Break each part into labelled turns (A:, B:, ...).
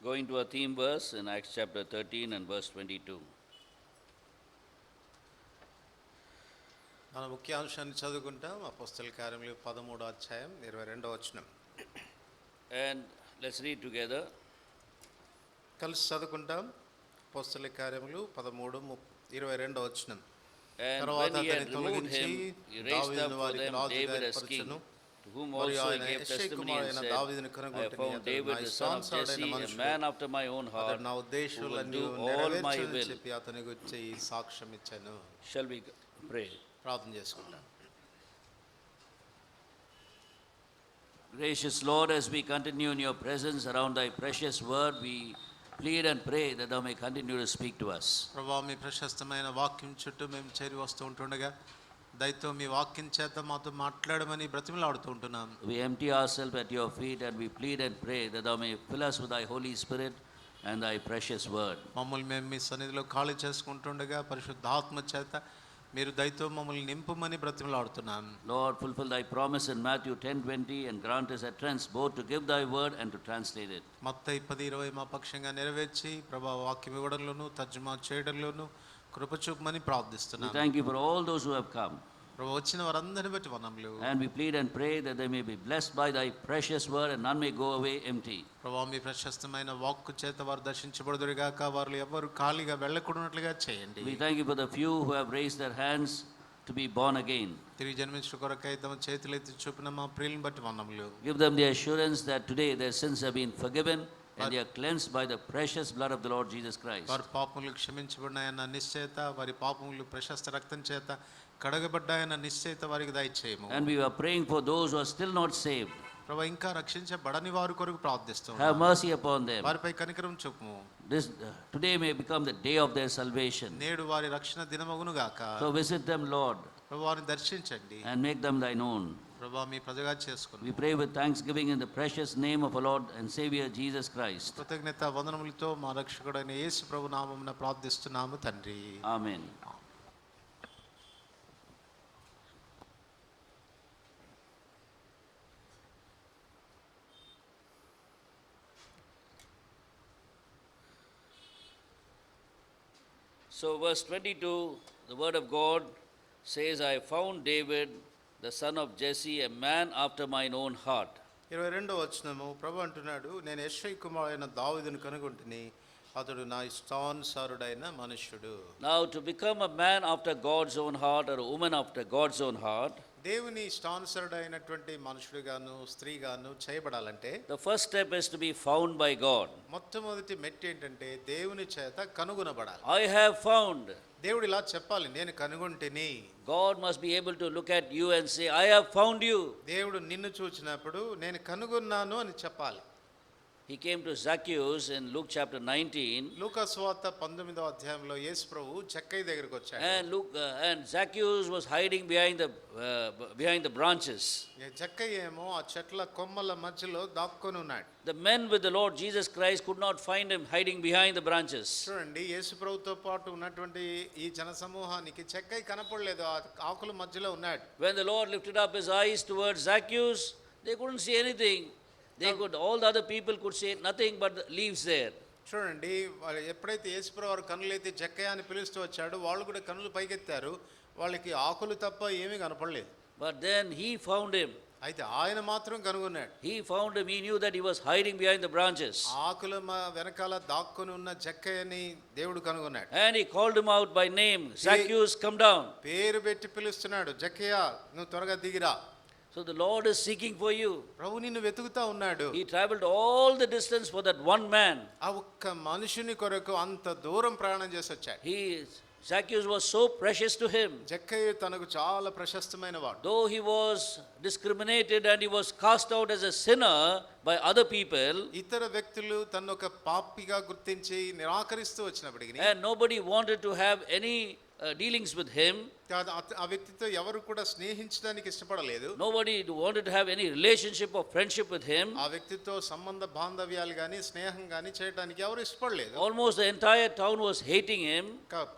A: Going to a theme verse in Acts chapter 13 and verse 22.
B: మన ముఖ్యాంశాన్ని చదువుకుంటాం. అపోస్తల కార్యములు 13వ అధ్యాయం 22వ వచనం.
A: And let's read together.
B: కలిసి చదువుకుంటాం. అపోస్తల కార్యములు 13:22వ వచనం.
A: And when he had removed him, he raised up for them David as king, to whom also he gave testimony and said, I have found David the son of Jesse, a man after my own heart, who will do all my will.
B: అతని గురించి సాక్ష్యం ఇచ్చాను.
A: Shall we pray?
B: ప్రార్థన చేసుకుంటాం.
A: Gracious Lord, as we continue in your presence around thy precious word, we plead and pray that thou may continue to speak to us.
B: ప్రభువా, మీ ప్రశస్తమైన వాక్యం చుట్టూ మేము చేరి వస్తూ ఉంటుండగా దయతో మీ వాక్యం చేత మాతో మాట్లాడమని బ్రతిమలాడుతూ ఉంటున్నాం.
A: We empty ourselves at your feet and we plead and pray that thou may fill us with thy Holy Spirit and thy precious word.
B: మమ్మల్ని మేము మీ సన్నిధిలో ఖాళీ చేసుకుంటుండగా పరిశుద్ధాత్మ చేత మీరు దయతో మమ్మల్ని నింపమని బ్రతిమలాడుతున్నాను.
A: Lord, fulfill thy promise in Matthew 10:20 and grant us utterance both to give thy word and to translate it.
B: మత్తయి 10:20 మా పక్షంగా నెరవేర్చి ప్రభా వాక్యం ఇవ్వడంలోను తర్జుమా చేయడంలోను కృప చూపమని ప్రార్థిస్తున్నాను.
A: We thank you for all those who have come.
B: ప్రభు వచ్చిన వారందరిని బట్టి వందనములు.
A: And we plead and pray that they may be blessed by thy precious word and none may go away empty.
B: ప్రభు మీ ప్రశస్తమైన వాక్కు చేత వారు దర్శించబడుదురుగాక, వారు ఎవరు ఖాళీగా వెళ్ళకూడనట్లుగా చేయండి.
A: We thank you for the few who have raised their hands to be born again.
B: తిరిగి జన్మించు కొరకై తమ చేతులెత్తి చూపిన మా ప్రియులను బట్టి వందనములు.
A: Give them the assurance that today their sins have been forgiven and they are cleansed by the precious blood of the Lord Jesus Christ.
B: వారి పాపములు క్షమించబడినాయన్న నిశ్చయత, వారి పాపములు ప్రశస్త రక్తం చేత కడగబడ్డాయన్న నిశ్చయత వారికి దయచేయము.
A: And we are praying for those who are still not saved.
B: ప్రభు ఇంకా రక్షించబడని వారి కొరకు ప్రార్థిస్తున్నాము.
A: Have mercy upon them.
B: వారిపై కనికరం చూపుము.
A: This today may become the day of their salvation.
B: నేడు వారి రక్షణ దినమగును గాక.
A: So visit them, Lord,
B: ప్రభు వారిని దర్శించండి.
A: and make them thine own.
B: ప్రభు మీ ప్రజగా చేసుకుని
A: We pray with thanksgiving in the precious name of our Lord and Savior Jesus Christ.
B: కృతజ్ఞత వందనములతో మా రక్షకుడైన యేసు ప్రభు నామమున ప్రార్థిస్తున్నాము తండ్రి.
A: Amen. So verse 22, the word of God says, I found David, the son of Jesse, a man after mine own heart.
B: 22వ వచనము ప్రభు అంటున్నాడు, నేను యెష్షై కుమారుడైన దావీదును కనుగొంటిని, అతడు నా ఇష్టానుసారుడైన మనుష్యుడు.
A: Now to become a man after God's own heart or a woman after God's own heart,
B: దేవుని ఇష్టానుసారుడైనటువంటి మనుషుడుగాను స్త్రీగాను చేయబడాలంటే
A: the first step is to be found by God.
B: మొట్టమొదటి మెట్టు ఏంటంటే దేవుని చేత కనుగొనబడాలి.
A: I have found.
B: దేవుడు ఇలా చెప్పాలి, నేను కనుగొంటిని.
A: God must be able to look at you and say, I have found you.
B: దేవుడు నిన్ను చూచినప్పుడు నేను కనుగొన్నాను అని చెప్పాలి.
A: He came to Zacchaeus in Luke chapter 19.
B: లూకా సువార్త 19వ అధ్యాయంలో యేసు ప్రభు జక్కయ్య దగ్గరికి వచ్చాడు.
A: And Zacchaeus was hiding behind the branches.
B: జక్కయ్య ఏమో ఆ చెట్ల కొమ్మల మధ్యలో దాక్కుని ఉన్నాడు.
A: The men with the Lord Jesus Christ could not find him hiding behind the branches.
B: చూడండి, యేసు ప్రభుతో పాటు ఉన్నటువంటి ఈ జనసమూహానికి చెక్కయ్య కనపడలేదు, ఆకుల మధ్యలో ఉన్నాడు.
A: When the Lord lifted up his eyes towards Zacchaeus, they couldn't see anything. All the other people could see nothing but the leaves there.
B: చూడండి, ఎప్పుడైతే యేసుప్రభు వారు కన్నులెత్తి జక్కయ్య అని పిలుస్తూ వచ్చాడు, వాళ్ళు కూడా కన్నులు పైకెత్తారు, వాళ్ళకి ఆకులు తప్ప ఏమీ కనపడలేదు.
A: But then he found him.
B: అయితే ఆయన మాత్రం కనుగొన్నాడు.
A: He found him. He knew that he was hiding behind the branches.
B: ఆకుల వెనకాల దాక్కుని ఉన్న జక్కయ్యని దేవుడు కనుగొన్నాడు.
A: And he called him out by name. Zacchaeus, come down.
B: పేరు పెట్టి పిలుస్తున్నాడు, జక్కయ్య నువ్వు త్వరగా దిగిరా.
A: So the Lord is seeking for you.
B: ప్రభు నిన్ను వెతుకుతా ఉన్నాడు.
A: He traveled all the distance for that one man.
B: ఆ ఒక్క మనుషుని కొరకు అంత దూరం ప్రయాణం చేసి వచ్చాడు.
A: Zacchaeus was so precious to him.
B: జక్కయ్య తనకు చాలా ప్రశస్తమైన వాడు.
A: Though he was discriminated and he was cast out as a sinner by other people,
B: ఇతర వ్యక్తులు తన్ను ఒక పాపిగా గుర్తించి నిరాకరిస్తూ వచ్చినప్పటికీ,
A: and nobody wanted to have any dealings with him,
B: ఆ వ్యక్తితో ఎవరు కూడా స్నేహించడానికి ఇష్టపడలేదు.
A: Nobody wanted to have any relationship or friendship with him.
B: ఆ వ్యక్తితో సంబంధ బాంధవ్యాలు గాని స్నేహం గాని చేయడానికి ఎవరు ఇష్టపడలేదు.
A: Almost the entire town was hating him.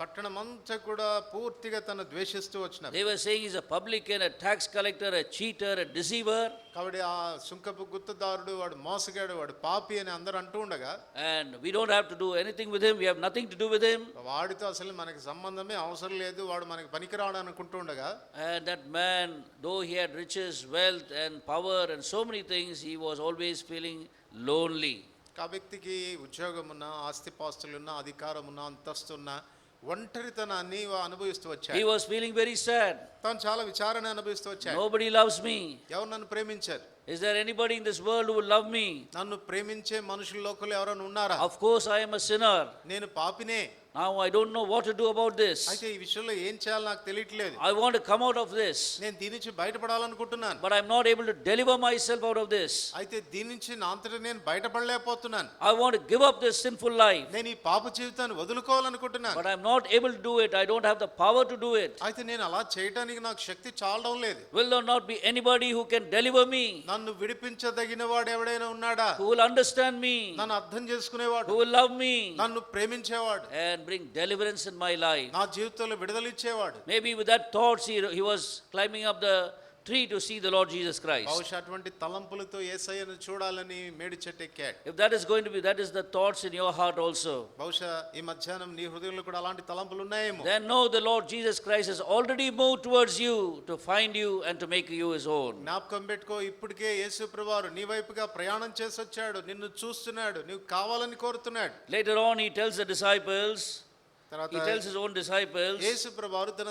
B: పట్టణమంతా కూడా పూర్తిగా తన ద్వేషిస్తూ వచ్చినారు.
A: They were saying he's a publican, a tax collector, a cheater, a deceiver.
B: కాబట్టి ఆ సుంకపు గుత్తదారుడు, వాడు మోసగాడు, వాడు పాపి అని అందరూ అంటూ ఉండగా,
A: and we don't have to do anything with him, we have nothing to do with him.
B: వాడితో అసలు మనకి సంబంధమే అవసరం లేదు, వాడు మనకి పనికిరాడు అనుకుంటూ ఉండగా,
A: and that man, though he had riches, wealth and power and so many things, he was always feeling lonely.
B: ఆ వ్యక్తికి ఉద్యోగం ఉన్నా, ఆస్తిపాస్తులున్నా, అధికారం ఉన్నా, అంతస్తున్నా, ఒంటరితనాన్ని అనుభవిస్తూ వచ్చాడు.
A: He was feeling very sad.
B: తాను చాలా విచారణ అనుభవిస్తూ వచ్చాడు.
A: Nobody loves me.
B: ఎవరు నన్ను ప్రేమించారు?
A: Is there anybody in this world who will love me?
B: నన్ను ప్రేమించే మనుషుల లోకల్లో ఎవరైనా ఉన్నారా?
A: Of course I am a sinner.
B: నేను పాపినే.
A: Now I don't know what to do about this.
B: అయితే ఈ విషయంలో ఏం చేయాలో నాకు తెలియట్లేదు.
A: I want to come out of this.
B: నేను దీని నుంచి బయటపడాలనుకుంటున్నాను.
A: But I'm not able to deliver myself out of this.
B: అయితే దీని నుంచి నా అంతటా నేను బయటపడలేకపోతున్నాను.
A: I want to give up this sinful life.
B: నేను ఈ పాప జీవితాన్ని వదులుకోవాలనుకుంటున్నాను.
A: But I'm not able to do it. I don't have the power to do it.
B: అయితే నేను అలా చేయడానికి నాకు శక్తి చాలడం లేదు.
A: Will there not be anybody who can deliver me?
B: నన్ను విడిపించదగిన వాడు ఎవడైనా ఉన్నాడా?
A: Who will understand me?
B: నన్ను అర్థం చేసుకునేవాడు.
A: Who will love me?
B: నన్ను ప్రేమించేవాడు.
A: And bring deliverance in my life.
B: నా జీవితంలో విడుదల ఇచ్చేవాడు.
A: Maybe with that thoughts he was climbing up the tree to see the Lord Jesus Christ.
B: బహుశా అటువంటి తలంపులతో యేసయ్యను చూడాలని మేడి చెట్టు ఎక్కాడు.
A: If that is going to be, that is the thoughts in your heart also.
B: బహుశా ఈ మధ్యాహ్నం నీ హృదయంలో కూడా అలాంటి తలంపులు ఉన్నాయేమో.
A: Then know the Lord Jesus Christ has already moved towards you to find you and to make you his own.
B: జ్ఞాపకం పెట్టుకో, ఇప్పటికే యేసు ప్రభువారు నీ వైపుగా ప్రయాణం చేసి వచ్చాడు, నిన్ను చూస్తున్నాడు, నీవు కావాలని కోరుతున్నాడు.
A: Later on he tells the disciples, he tells his own disciples,
B: యేసు ప్రభువారు తన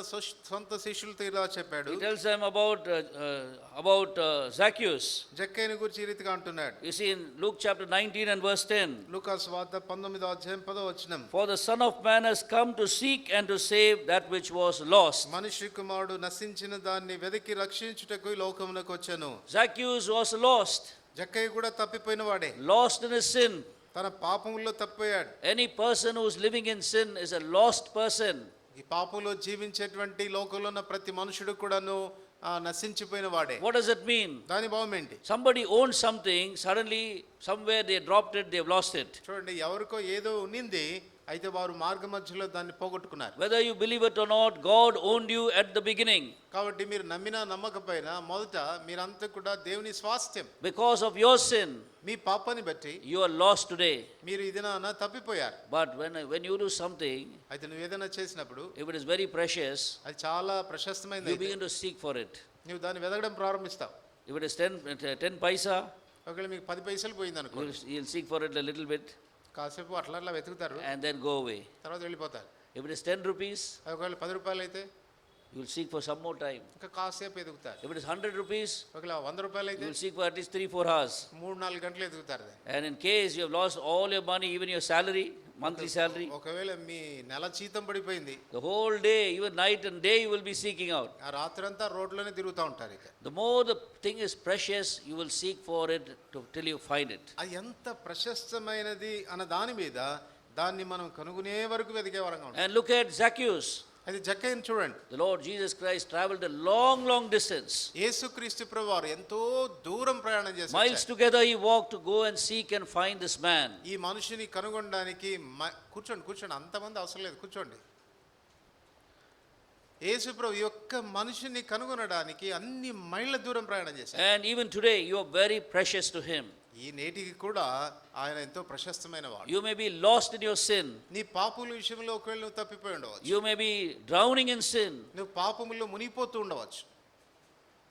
B: సొంత శిష్యులతో ఇలా చెప్పాడు.
A: he tells them about Zacchaeus.
B: జక్కయ్యను గురించి ఈ రీతిగా అంటున్నాడు.
A: You see in Luke chapter 19 and verse 10,
B: లూకా సువార్త 19వ అధ్యాయం 10వ వచనం,
A: for the Son of Man has come to seek and to save that which was lost.
B: మనుష్య కుమారుడు నశించిన దాన్ని వెదికి రక్షించుటకు ఈ లోకమునకు వచ్చెను.
A: Zacchaeus was lost.
B: జక్కయ్య కూడా తప్పిపోయిన వాడే.
A: Lost in his sin.
B: తన పాపములో తప్పిపోయాడు.
A: Any person who is living in sin is a lost person.
B: ఈ పాపంలో జీవించేటువంటి లోకంలో ఉన్న ప్రతి మనుషుడు కూడాను నశించిపోయిన వాడే.
A: What does it mean?
B: దాని భావం ఏంటి?
A: Somebody owns something, suddenly somewhere they dropped it, they've lost it.
B: చూడండి, ఎవరికో ఏదో ఉన్నింది, అయితే వారు మార్గ మధ్యలో దాన్ని పోగొట్టుకున్నారు.
A: Whether you believe it or not, God owned you at the beginning.
B: కాబట్టి మీరు నమ్మినా నమ్మకపోయినా మొదట మీరంతా కూడా దేవుని స్వాస్థ్యం.
A: Because of your sin,
B: మీ పాపాన్ని బట్టి
A: you are lost today.
B: మీరు ఇదిన తప్పిపోయారు.
A: But when you do something,
B: అయితే నువ్వు ఏదైనా చేసినప్పుడు,
A: if it is very precious,
B: అది చాలా ప్రశస్తమైనది,
A: you begin to seek for it.
B: నువ్వు దాన్ని వెతకడం ప్రారంభిస్తావు.
A: If it is 10 paisa,
B: ఒకవేళ మీకు 10 పైసలు పోయింది అనుకో,
A: you'll seek for it a little bit
B: కాసేపు అట్లా వెతుకుతారు,
A: and then go away.
B: తర్వాత వెళ్ళిపోతారు.
A: If it is 10 rupees,
B: ఒకవేళ 10 రూపాయలు అయితే
A: you will seek for some more time.
B: ఇంకా కాసేపు ఎదుగుతారు.
A: If it is 100 rupees,
B: ఒకవేళ 100 రూపాయలు అయితే
A: you will seek for at least 3-4 hours.
B: 3-4 గంటలు ఎదుగుతారు.
A: And in case you have lost all your money, even your salary, monthly salary,
B: ఒకవేళ మీ నెల జీతం పడిపోయింది,
A: the whole day, even night and day, you will be seeking out.
B: ఆ రాత్రంతా రోడ్లోనే తిరుగుతూ ఉంటారు. ఇక
A: The more the thing is precious, you will seek for it till you find it.
B: అది ఎంత ప్రశస్తమైనది అన్న దాని మీద దాన్ని మనం కనుగొనే వరకు వెతికే వరంగా ఉంటాం.
A: And look at Zacchaeus.
B: అది జక్కయ్యను చూడండి.
A: The Lord Jesus Christ traveled a long distance.
B: యేసుక్రీస్తు ప్రభువారు ఎంతో దూరం ప్రయాణం చేశారు.
A: Miles together he walked to go and seek and find this man.
B: ఈ మనిషిని కనుగొనడానికి కూర్చోండి, అంతమంది అవసరం లేదు, కూర్చోండి. యేసు ప్రభు యొక్క మనిషిని కనుగొనడానికి అన్ని మైళ్ళ దూరం ప్రయాణం చేశారు.
A: And even today you are very precious to him.
B: ఈ నేటికి కూడా ఆయన ఎంతో ప్రశస్తమైన వాడు.
A: You may be lost in your sin.
B: నీ పాపముల విషయంలో ఒకవేళ నువ్వు తప్పిపోయి ఉండవచ్చు.
A: You may be drowning in sin.
B: నువ్వు పాపములో మునిగిపోతూ ఉండవచ్చు.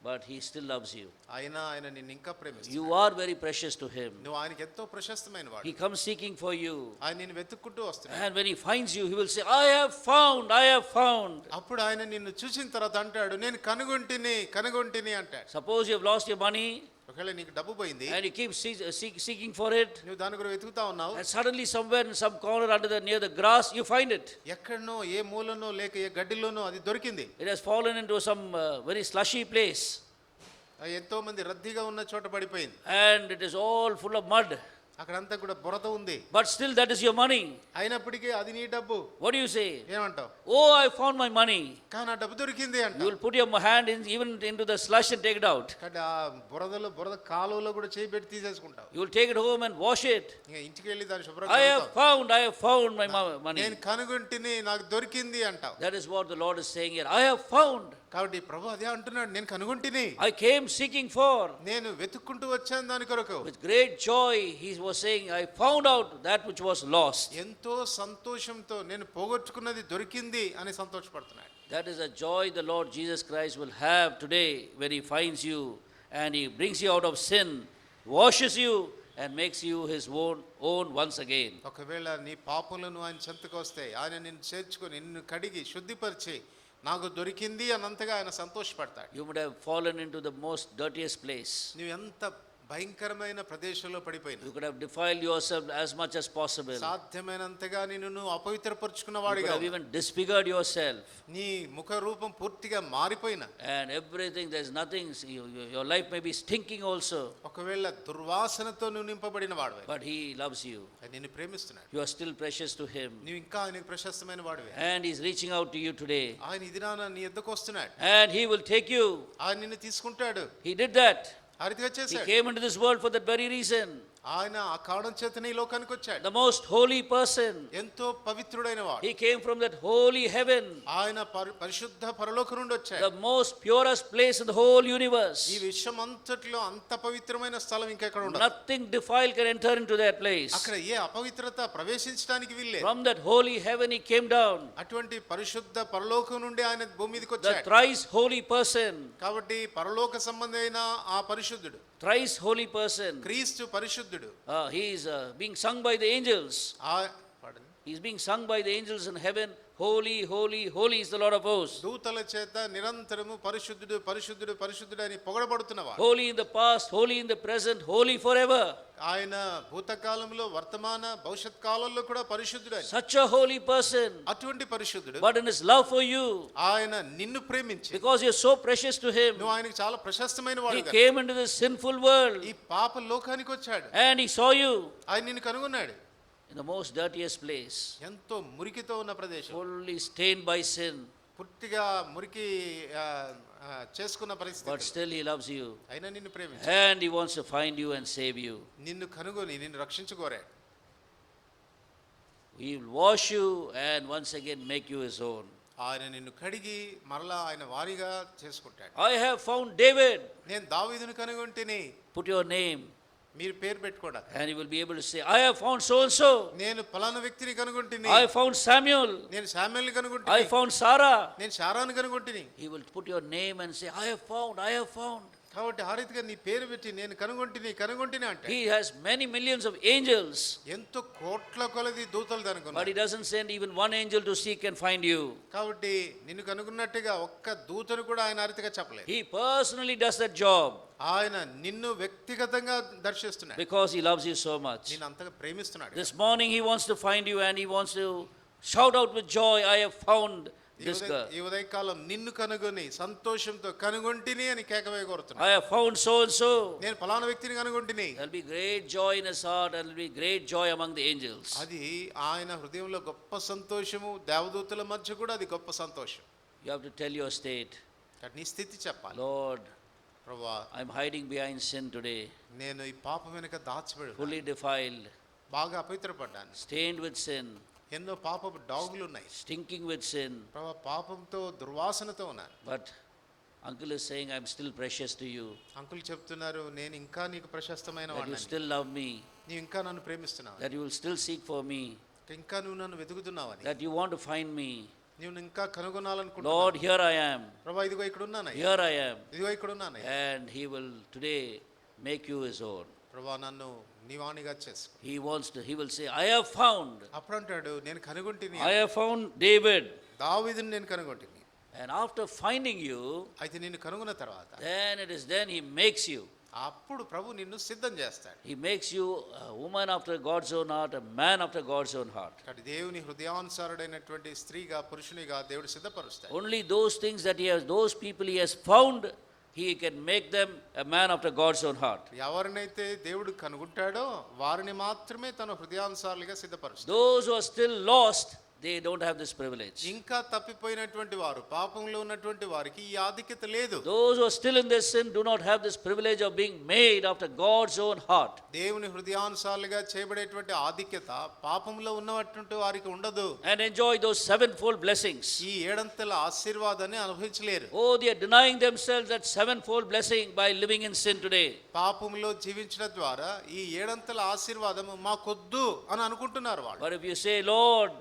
A: But he still loves you.
B: ఆయన నిన్ను ఇంకా ప్రేమిస్తాడు.
A: You are very precious to him.
B: నువ్వు ఆయనకి ఎంతో ప్రశస్తమైన వాడు.
A: He comes seeking for you.
B: ఆయన నిన్ను వెతుక్కుంటూ వస్తున్నాడు.
A: And when he finds you, he will say, I have found.
B: అప్పుడు ఆయన నిన్ను చూసిన తర్వాత అంటాడు, నేను కనుగొంటిని అంటాడు.
A: Suppose you have lost your money.
B: ఒకవేళ నీకు డబ్బు పోయింది,
A: and you keep seeking for it,
B: నువ్వు దాని గురించి వెతుకుతా ఉన్నావు,
A: and suddenly somewhere in some corner near the grass you find it.
B: ఎక్కడనో ఏ మూలనో లేక ఏ గడ్డిలోనో అది దొరికింది.
A: It has fallen into some very slushy place.
B: ఎంతో మంది రద్దీగా ఉన్న చోట పడిపోయింది.
A: And it is all full of mud.
B: అక్కడంతా కూడా బురద ఉంది,
A: but still that is your money.
B: అయినప్పటికీ అది నీ డబ్బు.
A: What do you say?
B: ఏమంటావు?
A: Oh, I found my money.
B: కానీ ఆ డబ్బు దొరికింది
A: You
B: అంటావు.
A: will put your hand in, even into the slush and take it out.
B: కానీ ఆ బురద కాలువలో కూడా చేయి పెట్టి తీసేసుకుంటావు.
A: You will take it home and wash it.
B: ఇంకా ఇంటికి వెళ్ళి దాన్ని
A: I
B: శుభ్రంగా
A: have found my money.
B: నేను కనుగొంటిని, నాకు దొరికింది అంటావు.
A: That is what the Lord is saying here. I have found.
B: కాబట్టి ప్రభు అదే అంటున్నాడు, నేను కనుగొంటిని,
A: I came seeking for.
B: నేను వెతుక్కుంటూ వచ్చాను దాని కొరకు.
A: With great joy he was saying, I found out that which was lost.
B: ఎంతో సంతోషంతో నేను పోగొట్టుకున్నది దొరికింది అని సంతోషపడుతున్నాడు.
A: That is a joy the Lord Jesus Christ will have today when he finds you and he brings you out of sin, washes you and makes you his own once again.
B: ఒకవేళ నీ పాపములను ఆయన చెంతకు వస్తే ఆయన నిన్ను చేర్చుకొని నిన్ను కడిగి శుద్ధిపరిచి నాకు దొరికింది అన్నంతగా ఆయన సంతోషపడతాడు.
A: You would have fallen into the most dirtiest place.
B: నువ్వు ఎంత భయంకరమైన ప్రదేశంలో పడిపోయినా,
A: You could have defiled yourself as much as possible.
B: సాధ్యమైనంతగా నిన్ను అపవిత్రపరుచుకున్న
A: You
B: వాడిగా,
A: could have even disfigured yourself.
B: నీ ముఖ రూపం పూర్తిగా మారిపోయినా,
A: And everything, there's nothing, your life may be stinking also.
B: ఒకవేళ దుర్వాసనతో నువ్వు నింపబడిన వాడివే,
A: But he loves you.
B: ఆయన నిన్ను ప్రేమిస్తున్నాడు.
A: You are still precious to him.
B: నువ్వు ఇంకా ఆయనకు ప్రశస్తమైన వాడివే.
A: And he's reaching out to you today.
B: ఆయన ఇది నాన్న నీ ఎద్దకు వస్తున్నాడు.
A: And he will take you.
B: ఆయన నిన్ను తీసుకుంటాడు.
A: He did that.
B: ఆ రీతిగా
A: He
B: చేశాడు.
A: came into this world for that very reason.
B: ఆయన ఆ కారణం చేతనే ఈ లోకానికి వచ్చాడు.
A: The most holy person.
B: ఎంతో పవిత్రుడైన వాడు.
A: He came from that holy heaven.
B: ఆయన పరిశుద్ధ పరలోకం నుండి వచ్చాడు.
A: The most purest place in the whole universe.
B: ఈ విశ్వం అంతట్లో అంత పవిత్రమైన స్థలం ఇంకెక్కడ ఉండదు.
A: Nothing defiled can enter into that place.
B: అక్కడ ఏ అపవిత్రత ప్రవేశించడానికి వీల్లేదు.
A: From that holy heaven he came down.
B: అటువంటి పరిశుద్ధ పరలోకం నుండి ఆయన భూమి మీదకి
A: The
B: వచ్చాడు.
A: thrice holy person.
B: కాబట్టి పరలోక సంబంధమైన ఆ పరిశుద్ధుడు,
A: Thrice holy person.
B: క్రీస్తు పరిశుద్ధుడు.
A: He is being sung by the angels.
B: పడండి.
A: He is being sung by the angels in heaven. Holy, holy, holy is the Lord of hosts.
B: దూతల చేత నిరంతరము పరిశుద్ధుడు పరిశుద్ధుడు పరిశుద్ధుడు అని పొగడబడుతున్నవాడు.
A: Holy in the past, holy in the present, holy forever.
B: ఆయన భూతకాలంలో వర్తమాన భవిష్యత్ కాలంలో కూడా పరిశుద్ధుడు.
A: Such a holy person.
B: అటువంటి పరిశుద్ధుడు.
A: But in his love for you,
B: ఆయన నిన్ను ప్రేమించి,
A: because you are so precious to him,
B: నువ్వు ఆయనకు చాలా ప్రశస్తమైన
A: he
B: వాడు,
A: came into this sinful world
B: ఈ పాప లోకానికి వచ్చాడు.
A: and he saw you
B: ఆయన నిన్ను కనుగొన్నాడు.
A: in the most dirtiest place,
B: ఎంతో మురికితో ఉన్న ప్రదేశం,
A: fully stained by sin,
B: పూర్తిగా మురికి చేసుకున్న
A: but
B: పరిస్థితి.
A: still he loves you
B: అయినా నిన్ను ప్రేమించాడు.
A: and he wants to find you and save you.
B: నిన్ను కనుగొని నిన్ను రక్షించుకోరాడు.
A: He will wash you and once again make you his own.
B: ఆయన నిన్ను కడిగి మరలా ఆయన వారిగా చేసుకుంటాడు.
A: I have found David.
B: నేను దావీదును కనుగొంటిని.
A: Put your name
B: మీరు పేరు పెట్టుకోండి.
A: and he will be able to say, I have found so and so.
B: నేను ఫలానా వ్యక్తిని కనుగొంటిని.
A: I found Samuel.
B: నేను శామ్యూల్ని
A: I
B: కనుగొంటిని.
A: found Sarah.
B: నేను శారాను కనుగొంటిని.
A: He will put your name and say, I have found.
B: కాబట్టి ఆ రీతిగా నీ పేరు పెట్టి నేను కనుగొంటిని అంటే,
A: He has many millions of angels,
B: ఎంతో కోట్ల కొలది దూతలు
A: but
B: కనుగొన్నాడు.
A: he doesn't send even one angel to seek and find you.
B: కాబట్టి నిన్ను కనుగొన్నట్టుగా ఒక్క దూతను కూడా ఆయన ఆ రీతిగా చెప్పలేదు.
A: He personally does that job
B: ఆయన నిన్ను వ్యక్తిగతంగా దర్శిస్తున్నాడు.
A: because he loves you so much.
B: నిన్ను అంతగా ప్రేమిస్తున్నాడు.
A: This morning he wants to find you and he wants to shout out with joy, I have found this girl.
B: ఈ ఉదయకాలం నిన్ను కనుగొని సంతోషంతో కనుగొంటిని అని కేకవేయ కోరుతున్నాడు.
A: I have found so and so.
B: నేను ఫలానా వ్యక్తిని కనుగొంటిని.
A: There will be great joy in his heart and there will be great joy among the angels.
B: అది ఆయన హృదయంలో గొప్ప సంతోషము, దేవదూతల మధ్య కూడా అది గొప్ప సంతోషం.
A: You have to tell your state,
B: నీ స్థితి చెప్పాలి.
A: Lord,
B: ప్రభువా,
A: I am hiding behind sin today,
B: నేను ఈ పాపం వెనుక దాచబడి
A: fully defiled,
B: బాగా అపవిత్రపడ్డాను.
A: stained with sin,
B: ఎన్నో పాపపు డాగులు ఉన్నాయి.
A: stinking with sin.
B: ప్రభా, పాపంతో దుర్వాసనతో ఉన్నాను.
A: But uncle is saying, I'm still precious to you.
B: Uncle చెప్తున్నారు, నేను ఇంకా నీకు ప్రశస్తమైన
A: That you
B: వాడిని.
A: still love me.
B: నీవు ఇంకా నన్ను ప్రేమిస్తున్నావు.
A: That you will still seek for me.
B: ఇంకా నువ్వు నన్ను వెతుకుతున్నావని.
A: That you want to find me.
B: నువ్వు ఇంకా కనుగొనాలనుకుంటున్నావు.
A: Lord, here I am.
B: ప్రభా, ఇదిగో ఇక్కడ ఉన్నానయ్యా.
A: Here I am.
B: ఇదిగో ఇక్కడ ఉన్నానయ్యా.
A: And he will today make you his own.
B: ప్రభా, నన్ను నీవానిగా చేసుకో.
A: He will say, I have found.
B: అప్పుడు అంటాడు, నేను కనుగొంటిని.
A: I have found David.
B: దావీదుని నేను కనుగొంటిని.
A: And after finding you,
B: అయితే నిన్ను కనుగొన్న తర్వాత
A: then he makes you.
B: అప్పుడు ప్రభు నిన్ను సిద్ధం చేస్తాడు.
A: He makes you a woman after God's own heart, a man after God's own heart.
B: కాబట్టి దేవుని హృదయానుసారుడైనటువంటి స్త్రీగా పురుషునిగా దేవుడు సిద్ధపరుస్తాడు.
A: Only those things that those people he has found he can make them a man after God's own heart.
B: ఎవరినైతే దేవుడు కనుగొంటాడో వారిని మాత్రమే తన హృదయానుసారులుగా సిద్ధపరుస్తాడు.
A: Those who are still lost, they don't have this privilege.
B: ఇంకా తప్పిపోయినటువంటి వారు, పాపంలో ఉన్నటువంటి వారికి ఈ ఆధిక్యత లేదు.
A: Those who are still in their sin do not have this privilege of being made after God's own heart.
B: దేవుని హృదయానుసారులుగా చేయబడేటువంటి ఆధిక్యత పాపంలో ఉన్నటువంటి వారికి ఉండదు.
A: And enjoy those sevenfold blessings.
B: ఈ ఏడంతల ఆశీర్వాదాన్ని అనుభవించలేరు.
A: Oh, they are denying themselves that sevenfold blessing by living in sin today.
B: పాపంలో జీవించడం ద్వారా ఈ ఏడంతల ఆశీర్వాదం మాకొద్దు అని అనుకుంటున్నారు వాళ్ళు.
A: But if you say, Lord,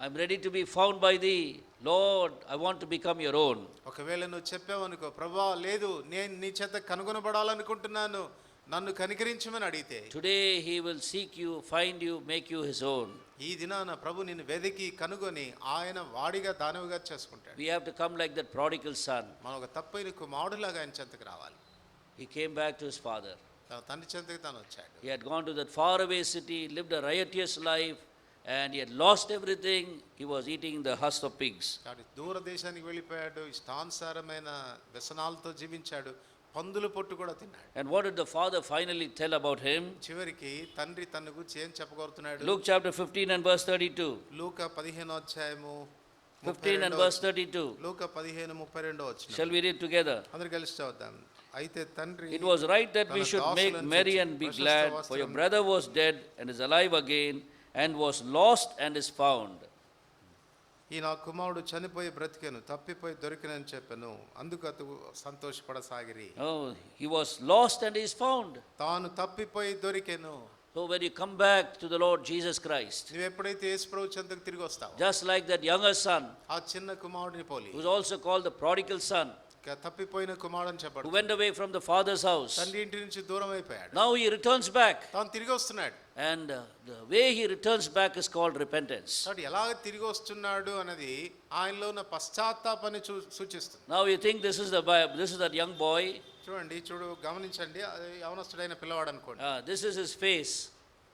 A: I'm ready to be found by thee. Lord, I want to become your own.
B: ఒకవేళ నువ్వు చెప్పావనుకో, ప్రభువా లేదు నేను నీ చేత కనుగొనబడాలనుకుంటున్నాను, నన్ను కనికరించమని అడిగితే,
A: Today he will seek you, find you, make you his own.
B: ఈ దినాన ప్రభు నిన్ను వెదికి కనుగొని ఆయన వాడిగా దానవుగా చేసుకుంటాడు.
A: We have to come like that prodigal son.
B: మనం ఒక తప్పైన కుమారుడిలాగా ఆయన చెంతకు రావాలి.
A: He came back to his father.
B: తన తండ్రి చెంతకు తాను వచ్చాడు.
A: He had gone to that faraway city, lived a riotous life, and he had lost everything. He was eating the husk of pigs.
B: కాబట్టి దూర దేశానికి వెళ్ళిపోయాడు, ఇష్టానుసారమైన వ్యసనాలతో జీవించాడు, పందుల పొట్టు కూడా తిన్నాడు.
A: And what did the father finally tell about him?
B: చివరికి తండ్రి తన గురించి ఏం చెప్పగలుగుతున్నాడు?
A: Luke chapter 15 and verse 32.
B: లూకా 15వ అధ్యాయము
A: 15 and verse 32.
B: లూకా 15:32 వచనం.
A: Shall we read together?
B: అందరూ కలిసి చదువుదాం. అయితే తండ్రి,
A: It was right that we should make merry and be glad, for your brother was dead and is alive again, and was lost and is found.
B: ఈ నా కుమారుడు చనిపోయి బ్రతికెను, తప్పిపోయి దొరికినని చెప్పాను, అందుకు అతడు సంతోషపడసాగిరి.
A: Oh, he was lost and is found.
B: తాను తప్పిపోయి దొరికెను.
A: So when you come back to the Lord Jesus Christ,
B: నువ్వు ఎప్పుడైతే యేసు ప్రభు చెంతకు తిరిగి వస్తావో,
A: just like that younger son,
B: ఆ చిన్న కుమారుడిని పోలి,
A: who is also called the prodigal son,
B: తప్పిపోయిన కుమారుడు చెప్పాడు,
A: who went away from the father's house,
B: తండ్రి ఇంటి నుంచి దూరం అయిపోయాడు.
A: now he returns back,
B: తాను తిరిగి వస్తున్నాడు.
A: and the way he returns back is called repentance.
B: కాబట్టి ఎలాగ తిరిగి వస్తున్నాడు అన్నది ఆయనలో ఉన్న పశ్చాత్తాపాన్ని సూచిస్తుంది.
A: Now you think this is that young boy,
B: చూడు గమనించండి, అది యవనస్తుడైన పిల్లవాడు అనుకోండి.
A: this is his face.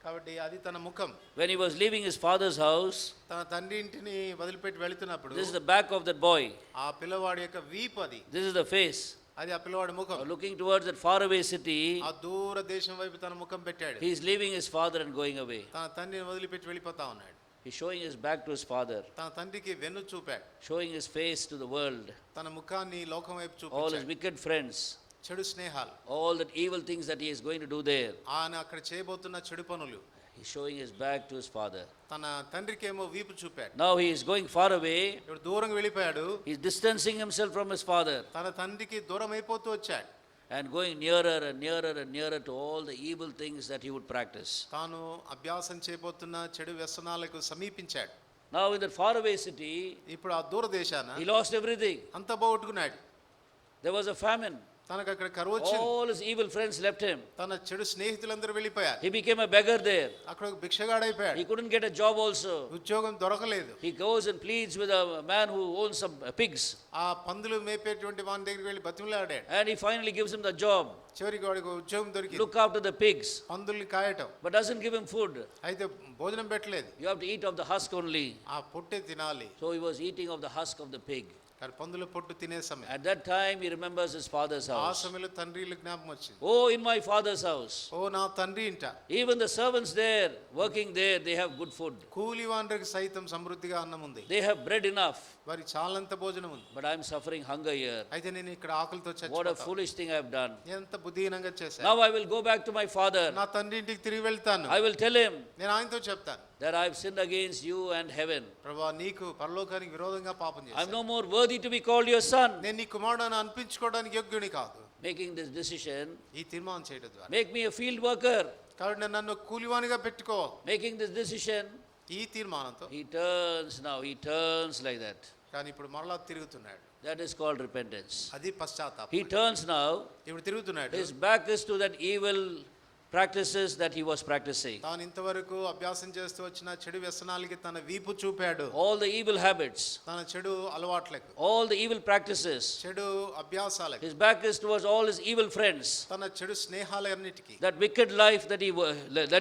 B: కాబట్టి అది తన ముఖం.
A: When he was leaving his father's house,
B: తన తండ్రి ఇంటిని వదిలిపెట్టి వెళుతున్నప్పుడు,
A: this is the back of that boy.
B: ఆ పిల్లవాడి యొక్క వీపు అది.
A: This is the face.
B: అది ఆ పిల్లవాడి ముఖం.
A: Looking towards that faraway city,
B: ఆ దూర దేశం వైపు తన ముఖం పెట్టాడు.
A: he is leaving his father and going away.
B: తన తండ్రిని వదిలిపెట్టి వెళ్ళిపోతా ఉన్నాడు.
A: He's showing his back to his father,
B: తన తండ్రికి వెన్ను చూపాడు.
A: showing his face to the world,
B: తన ముఖాన్ని లోకం వైపు
A: all his
B: చూపించాడు.
A: wicked friends,
B: చెడు స్నేహాలు,
A: all that evil things that he is going to do there.
B: ఆయన అక్కడ చేయబోతున్న చెడు పనులు.
A: He's showing his back to his father.
B: తన తండ్రికి ఏమో వీపు చూపాడు.
A: Now he is going far away.
B: ఇప్పుడు దూరంగా వెళ్ళిపోయాడు.
A: He's distancing himself from his father
B: తన తండ్రికి దూరం అయిపోతూ వచ్చాడు.
A: and going nearer and nearer and nearer to all the evil things that he would practice.
B: తాను అభ్యాసం చేయబోతున్న చెడు వ్యసనాలకు సమీపించాడు.
A: Now in that faraway city,
B: ఇప్పుడు ఆ దూర దేశాన
A: he lost everything.
B: అంత పోగొట్టుకున్నాడు.
A: There was a famine.
B: తనకు అక్కడ కరువు వచ్చింది.
A: All his evil friends left him.
B: తన చెడు స్నేహితులందరూ వెళ్ళిపోయారు.
A: He became a beggar there.
B: అక్కడ ఒక భిక్షగాడైపోయాడు.
A: He couldn't get a job also.
B: ఉద్యోగం దొరకలేదు.
A: He goes and pleads with a man who owns some pigs.
B: ఆ పందులు మేపేటువంటి వాని దగ్గరికి వెళ్ళి బతిమలాడాడు.
A: And he finally gives him the job.
B: చివరికి వాడికి ఉద్యోగం దొరికింది.
A: Look after the pigs.
B: పందుల్ని కాయటం.
A: But doesn't give him food.
B: అయితే భోజనం పెట్టలేదు.
A: You have to eat of the husk only.
B: ఆ పొట్టే తినాలి.
A: So he was eating of the husk of the pig.
B: కానీ పందుల పొట్టు తినే సమయం.
A: At that time he remembers his father's
B: ఆ
A: house.
B: సమయంలో తండ్రిల జ్ఞాపకం వచ్చింది.
A: Oh, in my father's house,
B: ఓ నా తండ్రి ఇంట,
A: even the servants there, working there, they have good food.
B: కూలి వాండ్రికి సైతం సమృద్ధిగా అన్నం ఉంది.
A: They have bread enough.
B: వారి చాలంత భోజనం ఉంది.
A: But I am suffering hunger here.
B: అయితే నేను ఇక్కడ ఆకలితో
A: What a
B: చచ్చిపోతాను.
A: foolish thing I have done.
B: ఎంత బుద్ధిహీనంగా చేశాను.
A: Now I will go back to my father.
B: నా తండ్రి ఇంటికి తిరిగి వెళ్తాను.
A: I will tell him
B: నేను ఆయనతో చెప్తాను,
A: that I have sinned against you and heaven.
B: ప్రభువా నీకు పరలోకానికి విరోధంగా పాపం
A: I am
B: చేశాను.
A: no more worthy to be called your son.
B: నేను నీ కుమారుడని అనిపించుకోవడానికి యోగ్యుని కాదు.
A: Making this decision,
B: ఈ తీర్మానం చేయడం ద్వారా
A: make me a field worker.
B: కాబట్టి నన్ను కూలివానిగా పెట్టుకో.
A: Making this decision,
B: ఈ తీర్మానంతో
A: he turns like that.
B: కానీ ఇప్పుడు మరలా తిరుగుతున్నాడు.
A: That is called repentance.
B: అది పశ్చాత్తాపం.
A: He turns now,
B: ఇప్పుడు తిరుగుతున్నాడు.
A: his back is to that evil practices that he was practicing.
B: తాను ఇంతవరకు అభ్యాసం చేస్తూ వచ్చిన చెడు వ్యసనాలకి తన వీపు చూపాడు.
A: All the evil habits,
B: తన చెడు అలవాట్లకు,
A: all the evil practices.
B: చెడు అభ్యాసాలకు,
A: His back is towards all his evil friends.
B: తన చెడు స్నేహాలన్నిటికీ,
A: That wicked life that